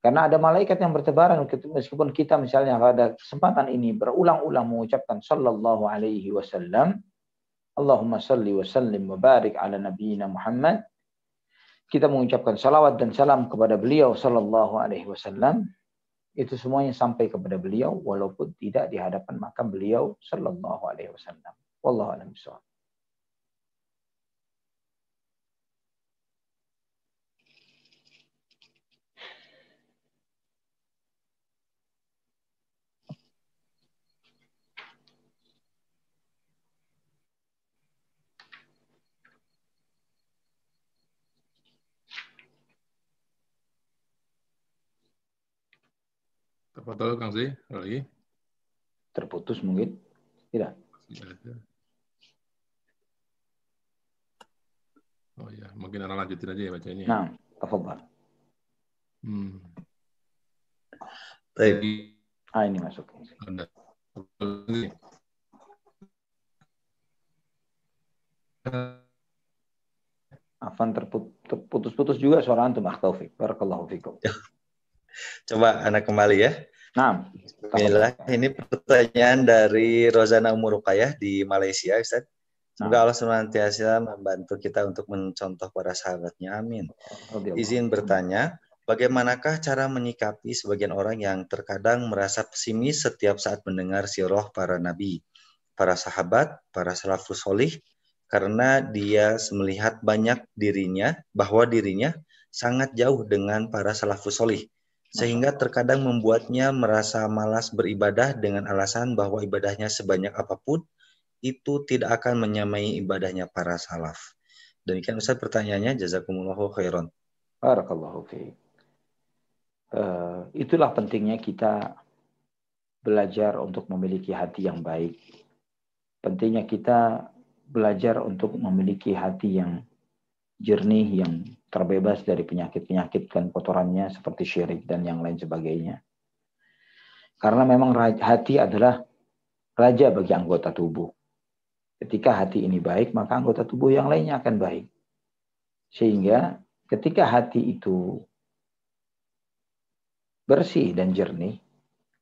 [SPEAKER 1] Karena ada malaikat yang bertebaran, meskipun kita misalnya pada kesempatan ini berulang-ulang mengucapkan sallallahu alaihi wasallam, Allahumma salli wa sallim wa barik ala nabiyyina Muhammad, kita mengucapkan salawat dan salam kepada beliau sallallahu alaihi wasallam, itu semuanya sampai kepada beliau walaupun tidak di hadapan makam beliau sallallahu alaihi wasallam. Wallahu a'lam bishawab.
[SPEAKER 4] Terputus Kang Zi, lagi?
[SPEAKER 1] Terputus mungkin? Tidak.
[SPEAKER 4] Oh ya, mungkin Ana lanjutin aja ya bacanya.
[SPEAKER 1] Nah, tafadhal.
[SPEAKER 3] Baik.
[SPEAKER 1] Ini masuk.
[SPEAKER 4] Ada.
[SPEAKER 1] Afan terputus-putus juga suara antum, Akh Taufik. Barakallahu fikum.
[SPEAKER 3] Coba Ana kembali ya.
[SPEAKER 1] Nah,
[SPEAKER 3] ini pertanyaan dari Rozana Umurukayah di Malaysia, Ustaz. Semoga Allah senantiasa membantu kita untuk mencontoh para sahabatnya. Amin. Izin bertanya, bagaimanakah cara menyikapi sebagian orang yang terkadang merasa pesimis setiap saat mendengar sirah para nabi, para sahabat, para salafus sholih, karena dia melihat bahwa dirinya sangat jauh dengan para salafus sholih, sehingga terkadang membuatnya merasa malas beribadah dengan alasan bahwa ibadahnya sebanyak apapun itu tidak akan menyamai ibadahnya para salaf. Demikian Ustaz pertanyaannya, jazakumullahu khairan.
[SPEAKER 1] Barakallahu fiik. Itulah pentingnya kita belajar untuk memiliki hati yang baik. pentingnya kita belajar untuk memiliki hati yang jernih, yang terbebas dari penyakit-penyakit dan kotorannya seperti syirik dan yang lain sebagainya. Karena memang hati adalah raja bagi anggota tubuh. Ketika hati ini baik, maka anggota tubuh yang lainnya akan baik. Sehingga ketika hati itu bersih dan jernih,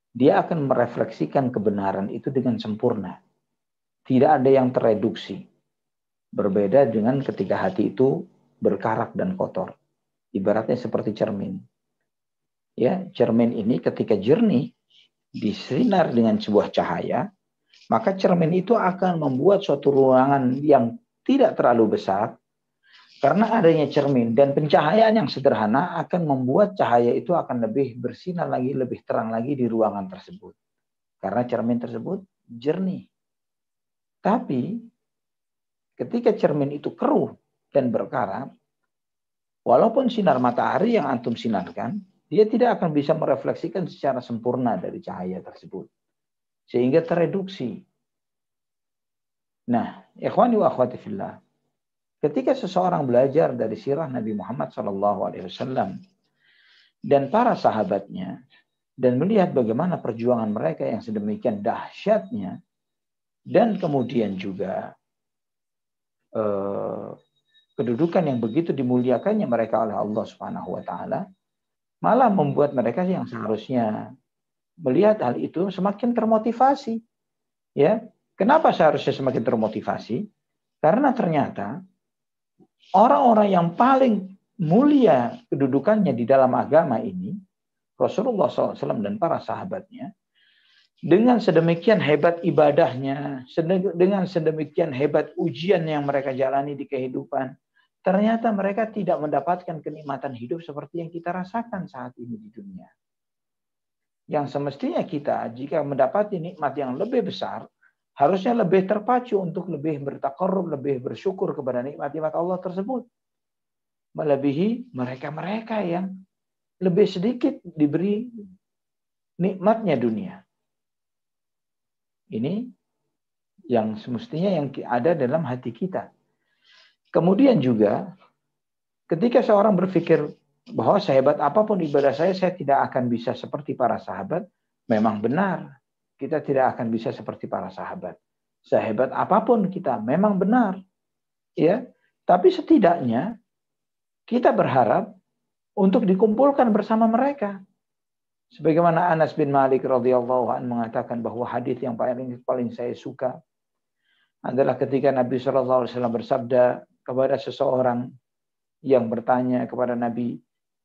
[SPEAKER 1] dia akan merefleksikan kebenaran itu dengan sempurna. Tidak ada yang tereduksi. Berbeda dengan ketika hati itu berkarak dan kotor. Ibaratnya seperti cermin. Ya, cermin ini ketika jernih, disinar dengan sebuah cahaya, maka cermin itu akan membuat suatu ruangan yang tidak terlalu besar. Karena adanya cermin dan pencahayaan yang sederhana akan membuat cahaya itu akan lebih bersinar lagi, lebih terang lagi di ruangan tersebut. Karena cermin tersebut jernih. Tapi ketika cermin itu keruh dan berkarat, walaupun sinar matahari yang antum sinarkan, dia tidak akan bisa merefleksikan secara sempurna dari cahaya tersebut. Sehingga tereduksi. Nah, ikhwani wa akhwati fillah, ketika seseorang belajar dari sirah Nabi Muhammad SAW dan para sahabatnya, dan melihat bagaimana perjuangan mereka yang sedemikian dahsyatnya, dan kemudian juga kedudukan yang begitu dimuliakannya mereka oleh Allah Subhanahu wa taala, malah membuat mereka yang seharusnya melihat hal itu semakin termotivasi. Ya, kenapa seharusnya semakin termotivasi? Karena ternyata orang-orang yang paling mulia kedudukannya di dalam agama ini, Rasulullah SAW dan para sahabatnya, dengan sedemikian hebat ibadahnya, dengan sedemikian hebat ujian yang mereka jalani di kehidupan, ternyata mereka tidak mendapatkan kenikmatan hidup seperti yang kita rasakan saat ini di dunia. Yang semestinya kita, jika mendapati nikmat yang lebih besar, harusnya lebih terpacu untuk lebih bertakarrub, lebih bersyukur kepada nikmat-nikmat Allah tersebut. Melebihi mereka-mereka yang lebih sedikit diberi nikmatnya dunia. Ini yang semestinya yang ada dalam hati kita. Kemudian juga ketika seorang berpikir bahwa sehebat apapun ibadah saya tidak akan bisa seperti para sahabat, memang benar. Kita tidak akan bisa seperti para sahabat. Sehebat apapun kita, memang benar. Ya, tapi setidaknya kita berharap untuk dikumpulkan bersama mereka. Sebagaimana Anas bin Malik radhiyallahu anhu mengatakan bahwa hadis yang paling saya suka adalah ketika Nabi SAW bersabda kepada seseorang yang bertanya kepada Nabi,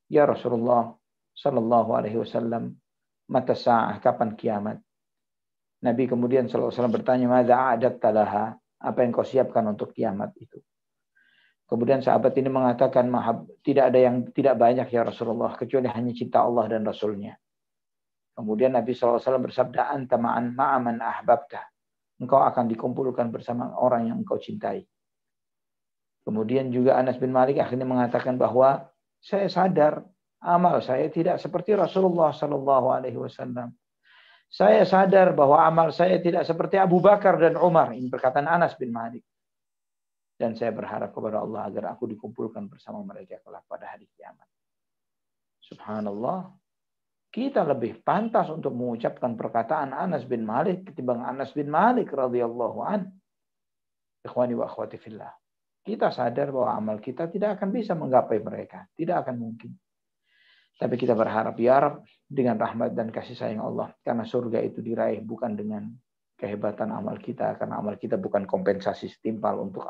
[SPEAKER 1] "Ya Rasulullah sallallahu alaihi wasallam, mata sa'ah, kapan kiamat?" Nabi kemudian sallallahu alaihi wasallam bertanya, "Madza a'dadta laha?" Apa yang kau siapkan untuk kiamat itu? Kemudian sahabat ini mengatakan, tidak ada yang tidak banyak ya Rasulullah, kecuali hanya cinta Allah dan Rasulnya. Kemudian Nabi SAW bersabda, "Anta ma'aman ahbabta." Engkau akan dikumpulkan bersama orang yang engkau cintai. Kemudian juga Anas bin Malik akhirnya mengatakan bahwa saya sadar amal saya tidak seperti Rasulullah SAW. Saya sadar bahwa amal saya tidak seperti Abu Bakar dan Umar. Ini perkataan Anas bin Malik. Dan saya berharap kepada Allah agar aku dikumpulkan bersama mereka kelak pada hari kiamat. Subhanallah. Kita lebih pantas untuk mengucapkan perkataan Anas bin Malik ketimbang Anas bin Malik radhiyallahu an. Ikhwani wa akhwati fillah. Kita sadar bahwa amal kita tidak akan bisa menggapai mereka. Tidak akan mungkin. Tapi kita berharap ya Rabb dengan rahmat dan kasih sayang Allah. Karena surga itu diraih bukan dengan kehebatan amal kita, karena amal kita bukan kompensasi setimpal untuk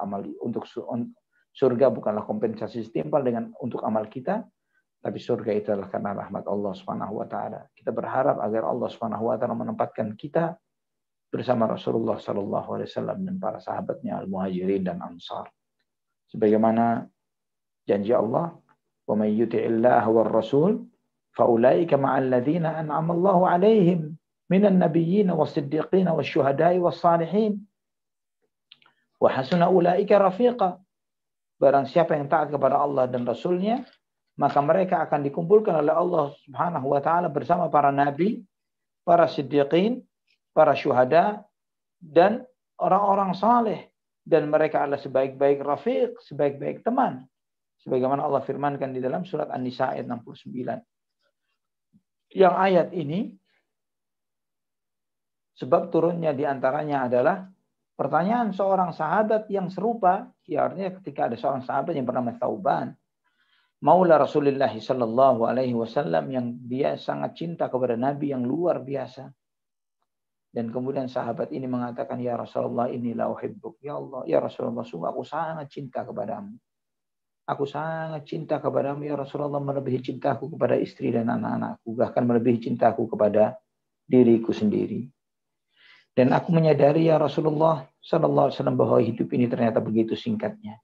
[SPEAKER 1] surga bukanlah kompensasi setimpal untuk amal kita, tapi surga itu adalah karena rahmat Allah Subhanahu wa taala. Kita berharap agar Allah Subhanahu wa taala menempatkan kita bersama Rasulullah sallallahu alaihi wasallam dan para sahabatnya al-Muhajirin dan Ansar. Sebagaimana janji Allah, "Wa may yuti'illaha war rasul fa ulaika ma'al ladzina an'ama Allahu 'alaihim minan nabiyyin was-siddiqin wasyuhada'i was-salihin wa hasuna ulaika rafiqa." Barang siapa yang taat kepada Allah dan Rasulnya, maka mereka akan dikumpulkan oleh Allah Subhanahu wa taala bersama para nabi, para siddiqin, para syuhada dan orang-orang saleh, dan mereka adalah sebaik-baik rafiq, sebaik-baik teman. Sebagaimana Allah firmankan di dalam surat An-Nisa ayat 69. Yang ayat ini, sebab turunnya diantaranya adalah pertanyaan seorang sahabat yang serupa, ya artinya ketika ada seorang sahabat yang bernama Thauban, Maula Rasulullah sallallahu alaihi wasallam, yang dia sangat cinta kepada Nabi yang luar biasa. Dan kemudian sahabat ini mengatakan, ya Rasulullah, inni la uhibbuk. Ya Allah, ya Rasulullah, sungguh aku sangat cinta kepadamu. Aku sangat cinta kepadamu ya Rasulullah, melebihi cintaku kepada istri dan anak-anakku, bahkan melebihi cintaku kepada diriku sendiri. Dan aku menyadari ya Rasulullah sallallahu alaihi wasallam bahwa hidup ini ternyata begitu singkatnya.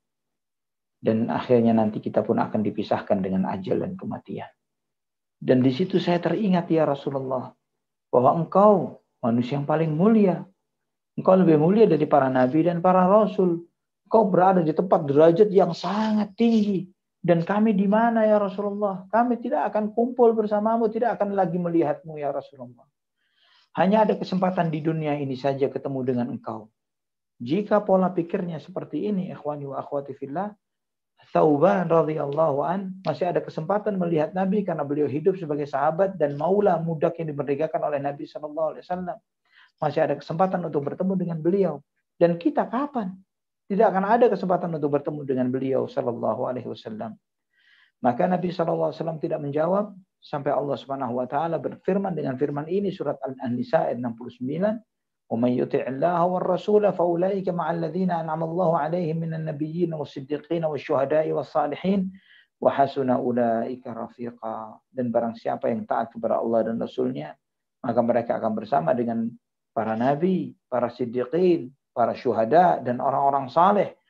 [SPEAKER 1] Dan akhirnya nanti kita pun akan dipisahkan dengan ajal dan kematian. Dan di situ saya teringat ya Rasulullah bahwa engkau manusia yang paling mulia. Engkau lebih mulia dari para nabi dan para rasul. Kau berada di tempat derajat yang sangat tinggi. Dan kami di mana ya Rasulullah? Kami tidak akan kumpul bersamamu, tidak akan lagi melihatmu ya Rasulullah. Hanya ada kesempatan di dunia ini saja ketemu dengan engkau. Jika pola pikirnya seperti ini, ikhwani wa akhwati fillah, Thauban radhiyallahu an masih ada kesempatan melihat Nabi karena beliau hidup sebagai sahabat dan maula budak yang dimerdekakan oleh Nabi SAW. Masih ada kesempatan untuk bertemu dengan beliau. Dan kita kapan? Tidak akan ada kesempatan untuk bertemu dengan beliau sallallahu alaihi wasallam. Maka Nabi sallallahu alaihi wasallam tidak menjawab sampai Allah Subhanahu wa taala berfirman dengan firman ini, surat An-Nisa ayat 69, "Wa may yuti'illaha war rasula fa ulaika ma'al ladzina an'ama Allahu 'alaihim minan nabiyyin was-siddiqin wasyuhada'i was-salihin wa hasuna ulaika rafiqa." Dan barang siapa yang taat kepada Allah dan Rasulnya, maka mereka akan bersama dengan para nabi, para siddiqin, para syuhada, dan orang-orang saleh.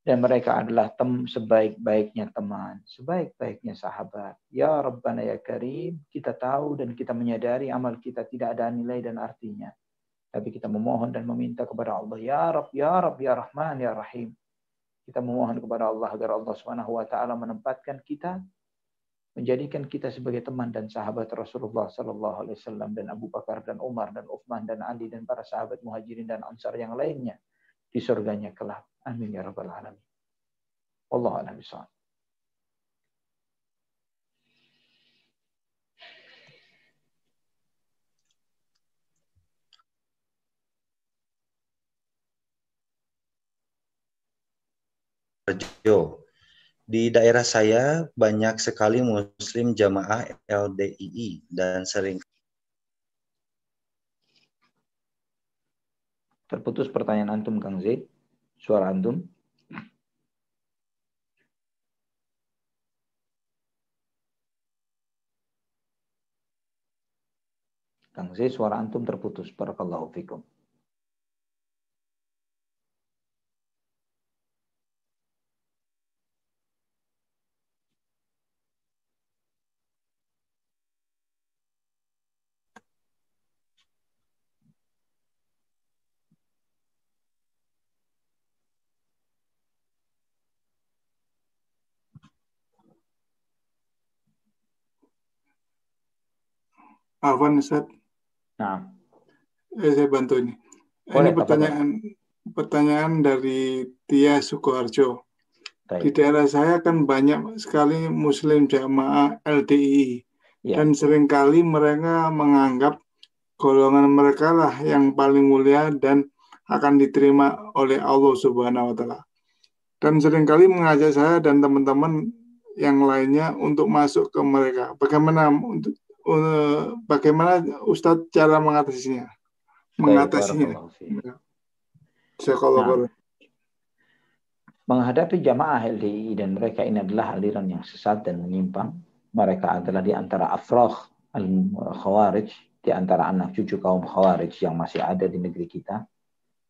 [SPEAKER 1] Dan mereka adalah sebaik-baiknya teman, sebaik-baiknya sahabat. Ya Rabbana ya Karim, kita tahu dan kita menyadari amal kita tidak ada nilai dan artinya. Tapi kita memohon dan meminta kepada Allah, ya Rabb, ya Rabb, ya Rahman, ya Rahim. Kita memohon kepada Allah agar Allah Subhanahu wa taala menempatkan kita, menjadikan kita sebagai teman dan sahabat Rasulullah sallallahu alaihi wasallam, dan Abu Bakar dan Umar dan Uthman dan Ali dan para sahabat Muhajirin dan Ansar yang lainnya di surganya kelak. Amin ya rabbal alamin. Wallahu a'lam bishawab.
[SPEAKER 3] Di daerah saya banyak sekali muslim jamaah LDII dan sering.
[SPEAKER 1] Terputus pertanyaan antum Kang Zaid. Suara antum. Kang Zaid, suara antum terputus. Barakallahu fikum.
[SPEAKER 5] Afwan Ustaz.
[SPEAKER 1] Nah.
[SPEAKER 5] Saya bantu ini.
[SPEAKER 1] Boleh,
[SPEAKER 5] ini pertanyaan dari Tia Sukoharjo.
[SPEAKER 1] Baik.
[SPEAKER 5] Di daerah saya kan banyak sekali muslim jamaah LDII. Ya. Dan seringkali mereka menganggap golongan mereka lah yang paling mulia dan akan diterima oleh Allah Subhanahu wa taala. Dan seringkali mengajak saya dan teman-teman yang lainnya untuk masuk ke mereka. Bagaimana Ustadz cara mengatasinya?
[SPEAKER 1] Menghadapi jamaah LDII dan mereka ini adalah aliran yang sesat dan menyimpang. Mereka adalah di antara afrah al-khawarij, di antara anak cucu kaum khawarij yang masih ada di negeri kita,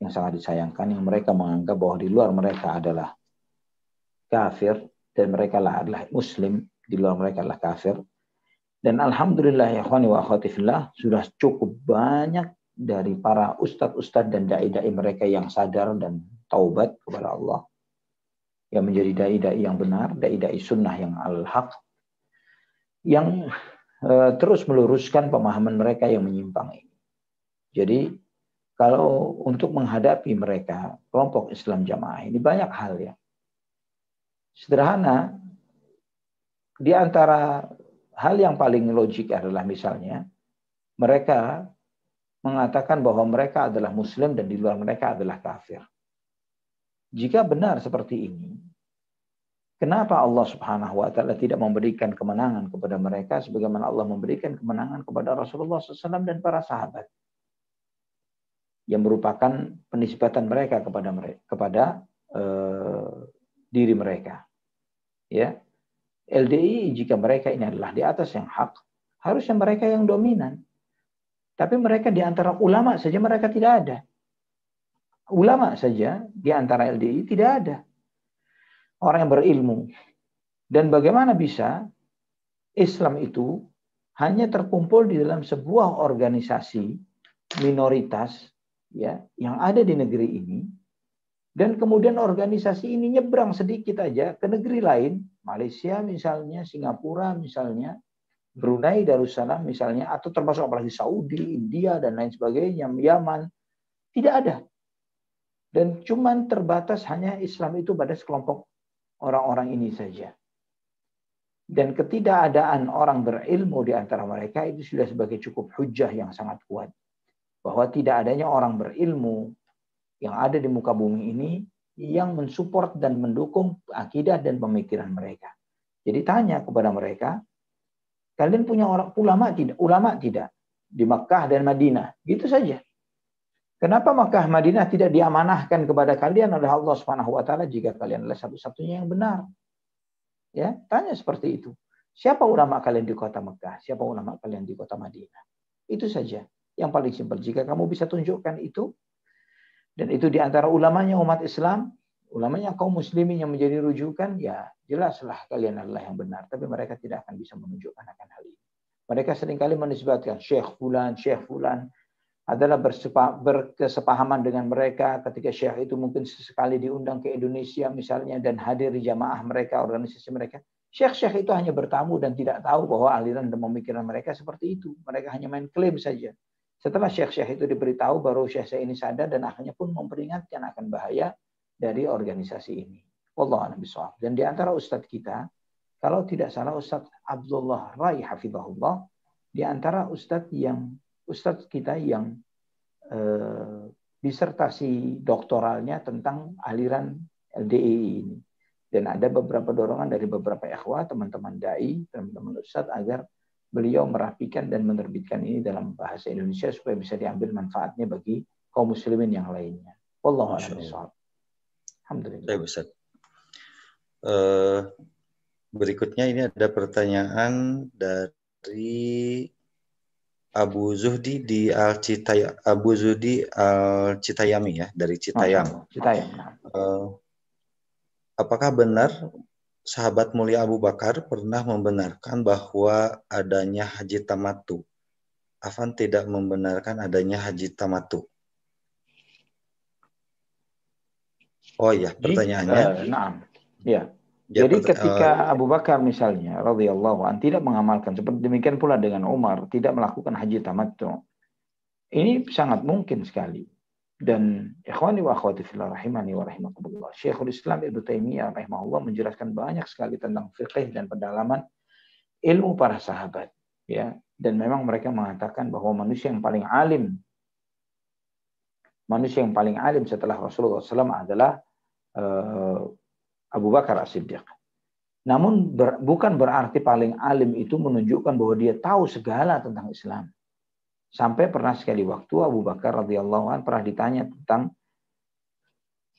[SPEAKER 1] yang sangat disayangkan, yang mereka menganggap bahwa di luar mereka adalah kafir dan mereka adalah muslim, di luar mereka adalah kafir. Dan alhamdulillah ya ikhwani wa akhwati fillah, sudah cukup banyak dari para ustadz-ustadz dan dai-dai mereka yang sadar dan taubat kepada Allah, yang menjadi dai-dai yang benar, dai-dai sunnah yang al-haq, yang terus meluruskan pemahaman mereka yang menyimpang ini. Jadi kalau untuk menghadapi mereka, kelompok Islam Jamaah ini banyak hal ya. Sederhana, di antara hal yang paling logik adalah misalnya, mereka mengatakan bahwa mereka adalah Muslim dan di luar mereka adalah kafir. Jika benar seperti ini, kenapa Allah Subhanahu wa Ta'ala tidak memberikan kemenangan kepada mereka sebagaimana Allah memberikan kemenangan kepada Rasulullah SAW dan para sahabat, yang merupakan penisbatan mereka kepada diri mereka. Ya, LDI jika mereka ini adalah di atas yang hak, harusnya mereka yang dominan. Tapi mereka di antara ulama saja mereka tidak ada. Ulama saja di antara LDI tidak ada orang yang berilmu. Dan bagaimana bisa Islam itu hanya terkumpul di dalam sebuah organisasi minoritas ya yang ada di negeri ini, dan kemudian organisasi ini nyebrang sedikit aja ke negeri lain, Malaysia misalnya, Singapura misalnya, Brunei Darussalam misalnya, atau termasuk apalagi Saudi, India dan lain sebagainya, Yaman, tidak ada. Dan cuman terbatas hanya Islam itu pada sekelompok orang-orang ini saja. Dan ketidakadaan orang berilmu di antara mereka itu sudah sebagai cukup hujah yang sangat kuat. Bahwa tidak adanya orang berilmu yang ada di muka bumi ini yang mensupport dan mendukung akidah dan pemikiran mereka. Jadi tanya kepada mereka, kalian punya orang ulama tidak? Ulama tidak? Di Makkah dan Madinah. Gitu saja. Kenapa Makkah Madinah tidak diamanahkan kepada kalian oleh Allah Subhanahu wa Ta'ala jika kalian adalah satu-satunya yang benar? Ya, tanya seperti itu. Siapa ulama kalian di kota Makkah? Siapa ulama kalian di kota Madinah? Itu saja. Yang paling simpel. Jika kamu bisa tunjukkan itu, dan itu di antara ulamanya umat Islam, ulamanya kaum muslimin yang menjadi rujukan, ya jelaslah kalian adalah yang benar. Tapi mereka tidak akan bisa menunjukkan akan hal ini. Mereka seringkali menisbatkan Syekh Fulan adalah berkesepahaman dengan mereka ketika Syekh itu mungkin sesekali diundang ke Indonesia misalnya dan hadir di jamaah mereka, organisasi mereka. Syekh-syekh itu hanya bertamu dan tidak tahu bahwa aliran dan pemikiran mereka seperti itu. Mereka hanya main klaim saja. Setelah syekh-syekh itu diberitahu, baru syekh-syekh ini sadar dan akhirnya pun memperingatkan akan bahaya dari organisasi ini. Wallahu a'lam bishawab. Dan di antara ustadz kita, kalau tidak salah Ustadz Abdullah Rai hafizahullah, di antara ustadz kita yang disertasi doktoralnya tentang aliran LDI ini. Dan ada beberapa dorongan dari beberapa ikhwah, teman-teman dai, teman-teman ustadz agar beliau merapikan dan menerbitkan ini dalam bahasa Indonesia supaya bisa diambil manfaatnya bagi kaum muslimin yang lainnya. Wallahu a'lam bishawab. Alhamdulillah.
[SPEAKER 3] Ustaz. Berikutnya ini ada pertanyaan dari Abu Zuhdi Al-Citayami ya, dari Citayam. Apakah benar sahabat mulia Abu Bakar pernah membenarkan bahwa adanya haji tamattu? Afan tidak membenarkan adanya haji tamattu. Oh ya, pertanyaannya.
[SPEAKER 1] Ya. Jadi ketika Abu Bakar misalnya radhiyallahu an tidak mengamalkan, seperti demikian pula dengan Umar tidak melakukan haji tamattu. Ini sangat mungkin sekali. Dan ikhwani wa akhwati fillah rahimani wa rahimakumullah, Syekhul Islam Ibnu Taimiyah rahimahullah menjelaskan banyak sekali tentang fikih dan pendalaman ilmu para sahabat, ya. Dan memang mereka mengatakan bahwa manusia yang paling alim setelah Rasulullah SAW adalah Abu Bakar As-Siddiq. Namun bukan berarti paling alim itu menunjukkan bahwa dia tahu segala tentang Islam. Sampai pernah sekali waktu Abu Bakar radhiyallahu anhu pernah ditanya tentang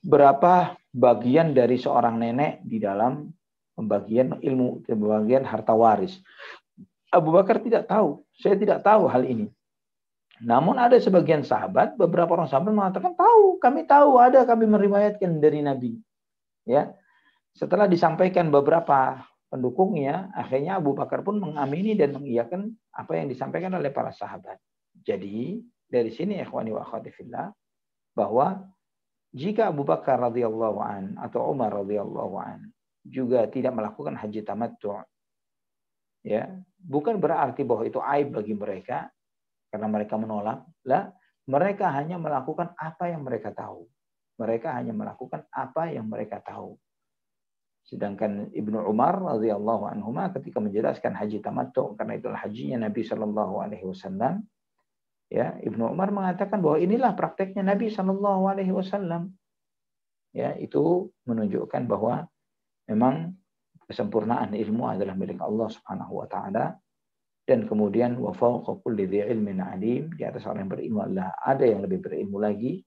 [SPEAKER 1] berapa bagian dari seorang nenek di dalam pembagian ilmu, pembagian harta waris. Abu Bakar tidak tahu. Saya tidak tahu hal ini. Namun ada sebagian sahabat, beberapa orang sahabat mengatakan kami tahu ada, kami meriwayatkan dari Nabi. Ya. Setelah disampaikan beberapa pendukungnya, akhirnya Abu Bakar pun mengamini dan mengiyakan apa yang disampaikan oleh para sahabat. Jadi dari sini ikhwani wa akhwati fillah, bahwa jika Abu Bakar radhiyallahu an atau Umar radhiyallahu an juga tidak melakukan haji tamattu, ya, bukan berarti bahwa itu aib bagi mereka karena mereka menolak. Lah, Mereka hanya melakukan apa yang mereka tahu. Mereka hanya melakukan apa yang mereka tahu. Sedangkan Ibnu Umar radhiyallahu anhuma ketika menjelaskan haji tamattu, karena itulah hajinya Nabi Shallallahu alaihi wasallam, ya, Ibnu Umar mengatakan bahwa inilah prakteknya Nabi Shallallahu alaihi wasallam. Ya, itu menunjukkan bahwa memang kesempurnaan ilmu adalah milik Allah Subhanahu wa taala, dan kemudian wa fawqa kulli dzi ilmin alim, di atas orang yang berilmu adalah ada yang lebih berilmu lagi,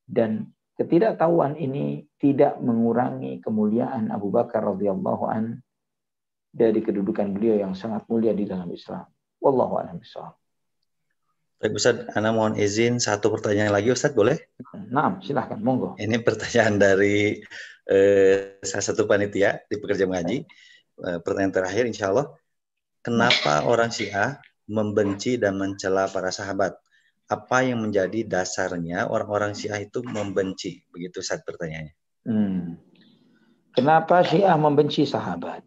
[SPEAKER 1] dan ketidaktahuan ini tidak mengurangi kemuliaan Abu Bakar radhiyallahu an dari kedudukan beliau yang sangat mulia di dalam Islam. Wallahu a'lam bishawab.
[SPEAKER 3] Baik Ustaz, Ana mohon izin satu pertanyaan lagi Ustaz, boleh?
[SPEAKER 1] Nah, silahkan, monggo.
[SPEAKER 3] Ini pertanyaan dari salah satu panitia di Pekerja Mengaji. Pertanyaan terakhir insya Allah. Kenapa orang Syiah membenci dan mencela para sahabat? Apa yang menjadi dasarnya orang-orang Syiah itu membenci? Begitu Ustaz pertanyaannya.
[SPEAKER 1] Kenapa Syiah membenci sahabat?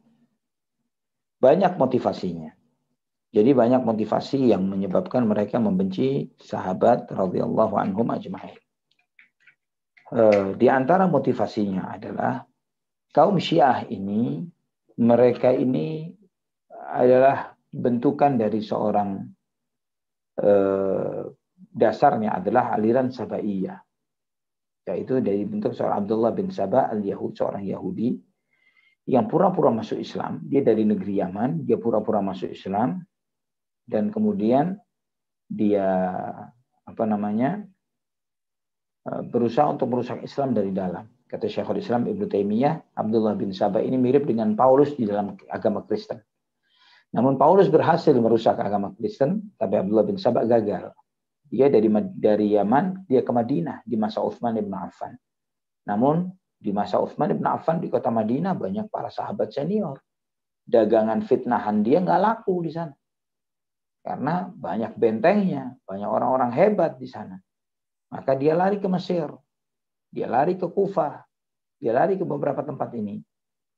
[SPEAKER 1] Banyak motivasinya. Jadi banyak motivasi yang menyebabkan mereka membenci sahabat radhiyallahu anhum ajma'in. Di antara motivasinya adalah kaum Syiah ini, mereka ini adalah bentukan dari seorang dasarnya adalah aliran Sabaiyah, yaitu dari bentuk seorang Abdullah bin Saba al-Yahud, seorang Yahudi yang pura-pura masuk Islam. Dia dari negeri Yaman, dia pura-pura masuk Islam, dan kemudian dia berusaha untuk merusak Islam dari dalam. Kata Syekhul Islam Ibnu Taimiyah, Abdullah bin Saba ini mirip dengan Paulus di dalam agama Kristen. Namun Paulus berhasil merusak agama Kristen, tapi Abdullah bin Saba gagal. Dia dari Yaman, dia ke Madinah di masa Utsman bin Affan. Namun di masa Utsman bin Affan di kota Madinah banyak para sahabat senior. Dagangan fitnahan dia nggak laku di sana. Karena banyak bentengnya, banyak orang-orang hebat di sana. Maka dia lari ke Mesir, dia lari ke Kufah, dia lari ke beberapa tempat ini,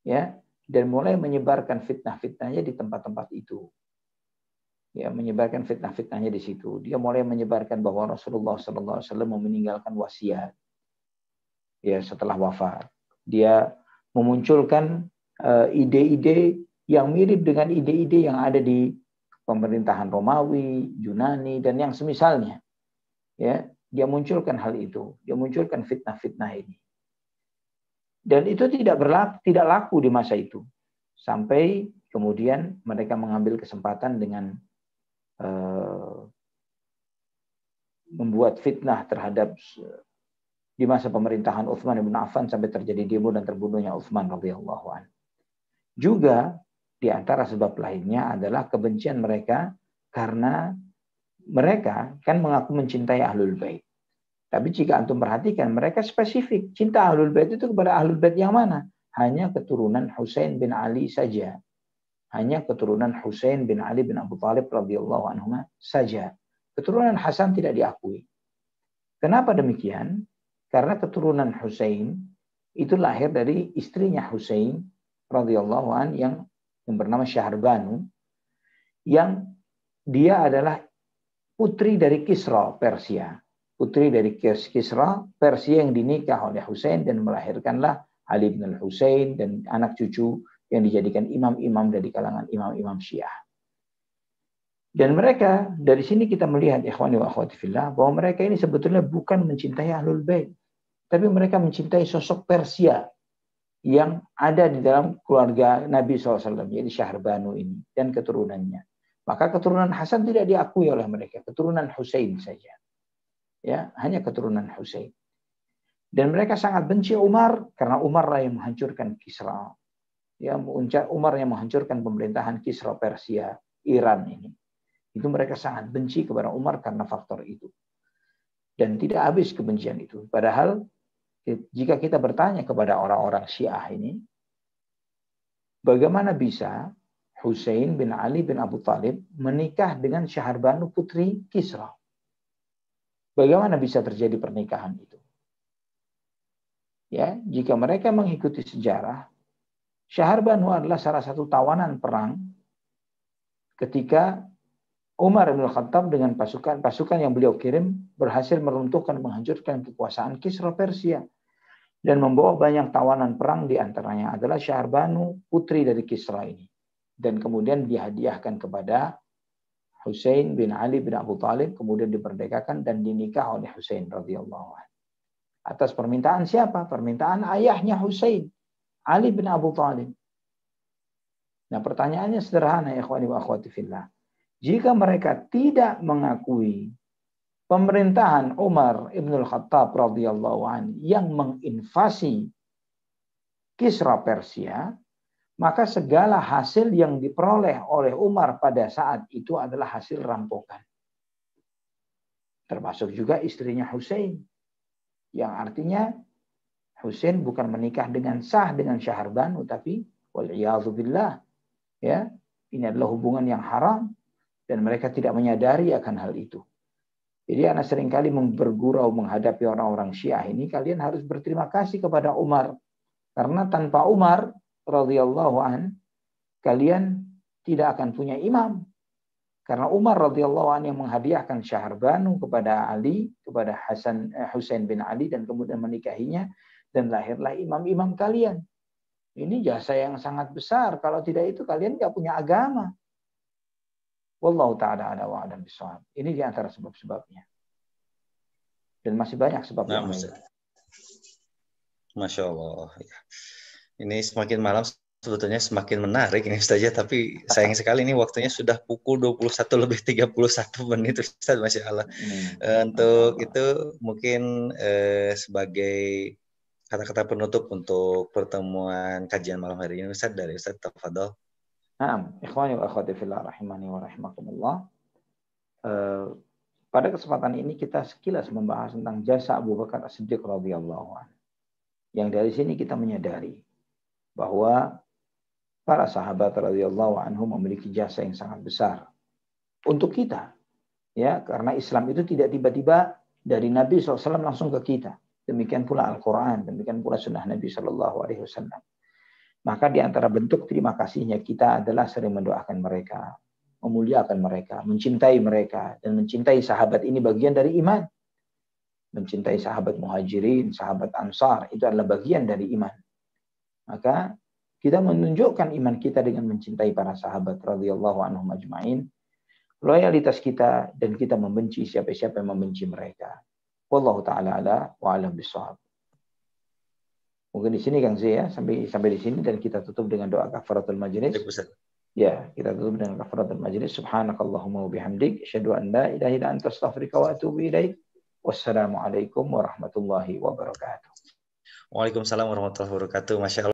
[SPEAKER 1] ya, dan mulai menyebarkan fitnah-fitnahnya di tempat-tempat itu. Ya, menyebarkan fitnah-fitnahnya di situ. Dia mulai menyebarkan bahwa Rasulullah SAW meninggalkan wasiat. Ya, setelah wafat, dia memunculkan ide-ide yang mirip dengan ide-ide yang ada di pemerintahan Romawi, Yunani, dan yang semisalnya. Ya, dia munculkan hal itu, dia munculkan fitnah-fitnah ini. Dan itu tidak laku di masa itu. Sampai kemudian mereka mengambil kesempatan dengan membuat fitnah terhadap di masa pemerintahan Utsman bin Affan sampai terjadi demo dan terbunuhnya Utsman radhiyallahu anhu. Juga di antara sebab lainnya adalah kebencian mereka karena mereka kan mengaku mencintai Ahlul Bait. Tapi jika antum perhatikan, mereka spesifik. Cinta Ahlul Bait itu kepada Ahlul Bait yang mana? Hanya keturunan Husain bin Ali saja. Hanya keturunan Husain bin Ali bin Abu Thalib radhiyallahu anhuma saja. Keturunan Hasan tidak diakui. Kenapa demikian? Karena keturunan Husain itu lahir dari istrinya Husain radhiyallahu an yang bernama Syahrbanu, yang dia adalah putri dari Kisra Persia. Putri dari Kisra Persia yang dinikah oleh Husain dan melahirkanlah Ali bin al-Husain dan anak cucu yang dijadikan imam-imam dari kalangan imam-imam Syiah. Dan mereka, dari sini kita melihat ikhwani wa akhwati fillah, bahwa mereka ini sebetulnya bukan mencintai Ahlul Bait, tapi mereka mencintai sosok Persia yang ada di dalam keluarga Nabi SAW, yaitu Syahrbanu ini dan keturunannya. Maka keturunan Hasan tidak diakui oleh mereka, keturunan Husain saja. Ya, hanya keturunan Husain. Dan mereka sangat benci Umar karena Umar lah yang menghancurkan Kisra. Ya, Umar yang menghancurkan pemerintahan Kisra Persia, Iran ini. Itu mereka sangat benci kepada Umar karena faktor itu. Dan tidak habis kebencian itu. Padahal jika kita bertanya kepada orang-orang Syiah ini, bagaimana bisa Husain bin Ali bin Abu Thalib menikah dengan Syahrbanu putri Kisra? Bagaimana bisa terjadi pernikahan itu? Ya, jika mereka mengikuti sejarah, Syahrbanu adalah salah satu tawanan perang ketika Umar bin Khattab dengan pasukan yang beliau kirim berhasil meruntuhkan, menghancurkan kekuasaan Kisra Persia dan membawa banyak tawanan perang, di antaranya adalah Syahrbanu, putri dari Kisra ini. Dan kemudian dihadiahkan kepada Husain bin Ali bin Abu Thalib, kemudian diperdekakan dan dinikah oleh Husain radhiyallahu anhu. Atas permintaan siapa? Permintaan ayahnya Husain, Ali bin Abu Thalib. Nah, pertanyaannya sederhana, ikhwani wa akhwati fillah. Jika mereka tidak mengakui pemerintahan Umar Ibnul Khattab radhiyallahu anhu yang menginvasi Kisra Persia, maka segala hasil yang diperoleh oleh Umar pada saat itu adalah hasil rampokan. Termasuk juga istrinya Husain, yang artinya Husain bukan menikah dengan sah dengan Syahrbanu, tapi wal'iyadzubillah, ya, ini adalah hubungan yang haram dan mereka tidak menyadari akan hal itu. Jadi anak seringkali bergurau menghadapi orang-orang Syiah ini, kalian harus berterima kasih kepada Umar, karena tanpa Umar radhiyallahu an, kalian tidak akan punya imam. Karena Umar radhiyallahu an yang menghadiahkan Syahrbanu kepada Ali, kepada Husain bin Ali, dan kemudian menikahinya, dan lahirlah imam-imam kalian. Ini jasa yang sangat besar. Kalau tidak itu kalian nggak punya agama. Wallahu ta'ala ala wa'adam bishawab. Ini di antara sebab-sebabnya. Dan masih banyak sebab yang lain.
[SPEAKER 3] Masya Allah. Ini semakin malam sebetulnya semakin menarik ini Ustaz, tapi sayang sekali ini waktunya sudah pukul 21:31 Ustaz, Masya Allah. Untuk itu mungkin sebagai kata-kata penutup untuk pertemuan kajian malam hari ini Ustaz, dari Ustaz, tafadhol.
[SPEAKER 1] Naam, ikhwani wa akhwati fillah rahimani wa rahimakumullah. Pada kesempatan ini kita sekilas membahas tentang jasa Abu Bakar As-Siddiq radhiyallahu anhu. Yang dari sini kita menyadari bahwa para sahabat radhiyallahu anhu memiliki jasa yang sangat besar untuk kita. Ya, karena Islam itu tidak tiba-tiba dari Nabi SAW langsung ke kita. Demikian pula Al-Quran, demikian pula sunnah Nabi SAW. Maka di antara bentuk terima kasihnya kita adalah sering mendoakan mereka, memuliakan mereka, mencintai mereka, dan mencintai sahabat ini bagian dari iman. Mencintai sahabat Muhajirin, sahabat Ansar, itu adalah bagian dari iman. Maka kita menunjukkan iman kita dengan mencintai para sahabat radhiyallahu anhum ajma'in, loyalitas kita, dan kita membenci siapa-siapa yang membenci mereka. Wallahu ta'ala ala wa alam bishawab. Mungkin di sini Kang Z ya, sampai di sini, dan kita tutup dengan doa kafaratul majlis. Ya, kita tutup dengan kafaratul majlis. Subhanakallahumma wa bihamdik, asyhadu an la ilaha illa anta astaghfiruka wa atubu ilaik. Wassalamualaikum warahmatullahi wabarakatuh.
[SPEAKER 3] Waalaikumsalam warahmatullahi wabarakatuh. Masya Allah.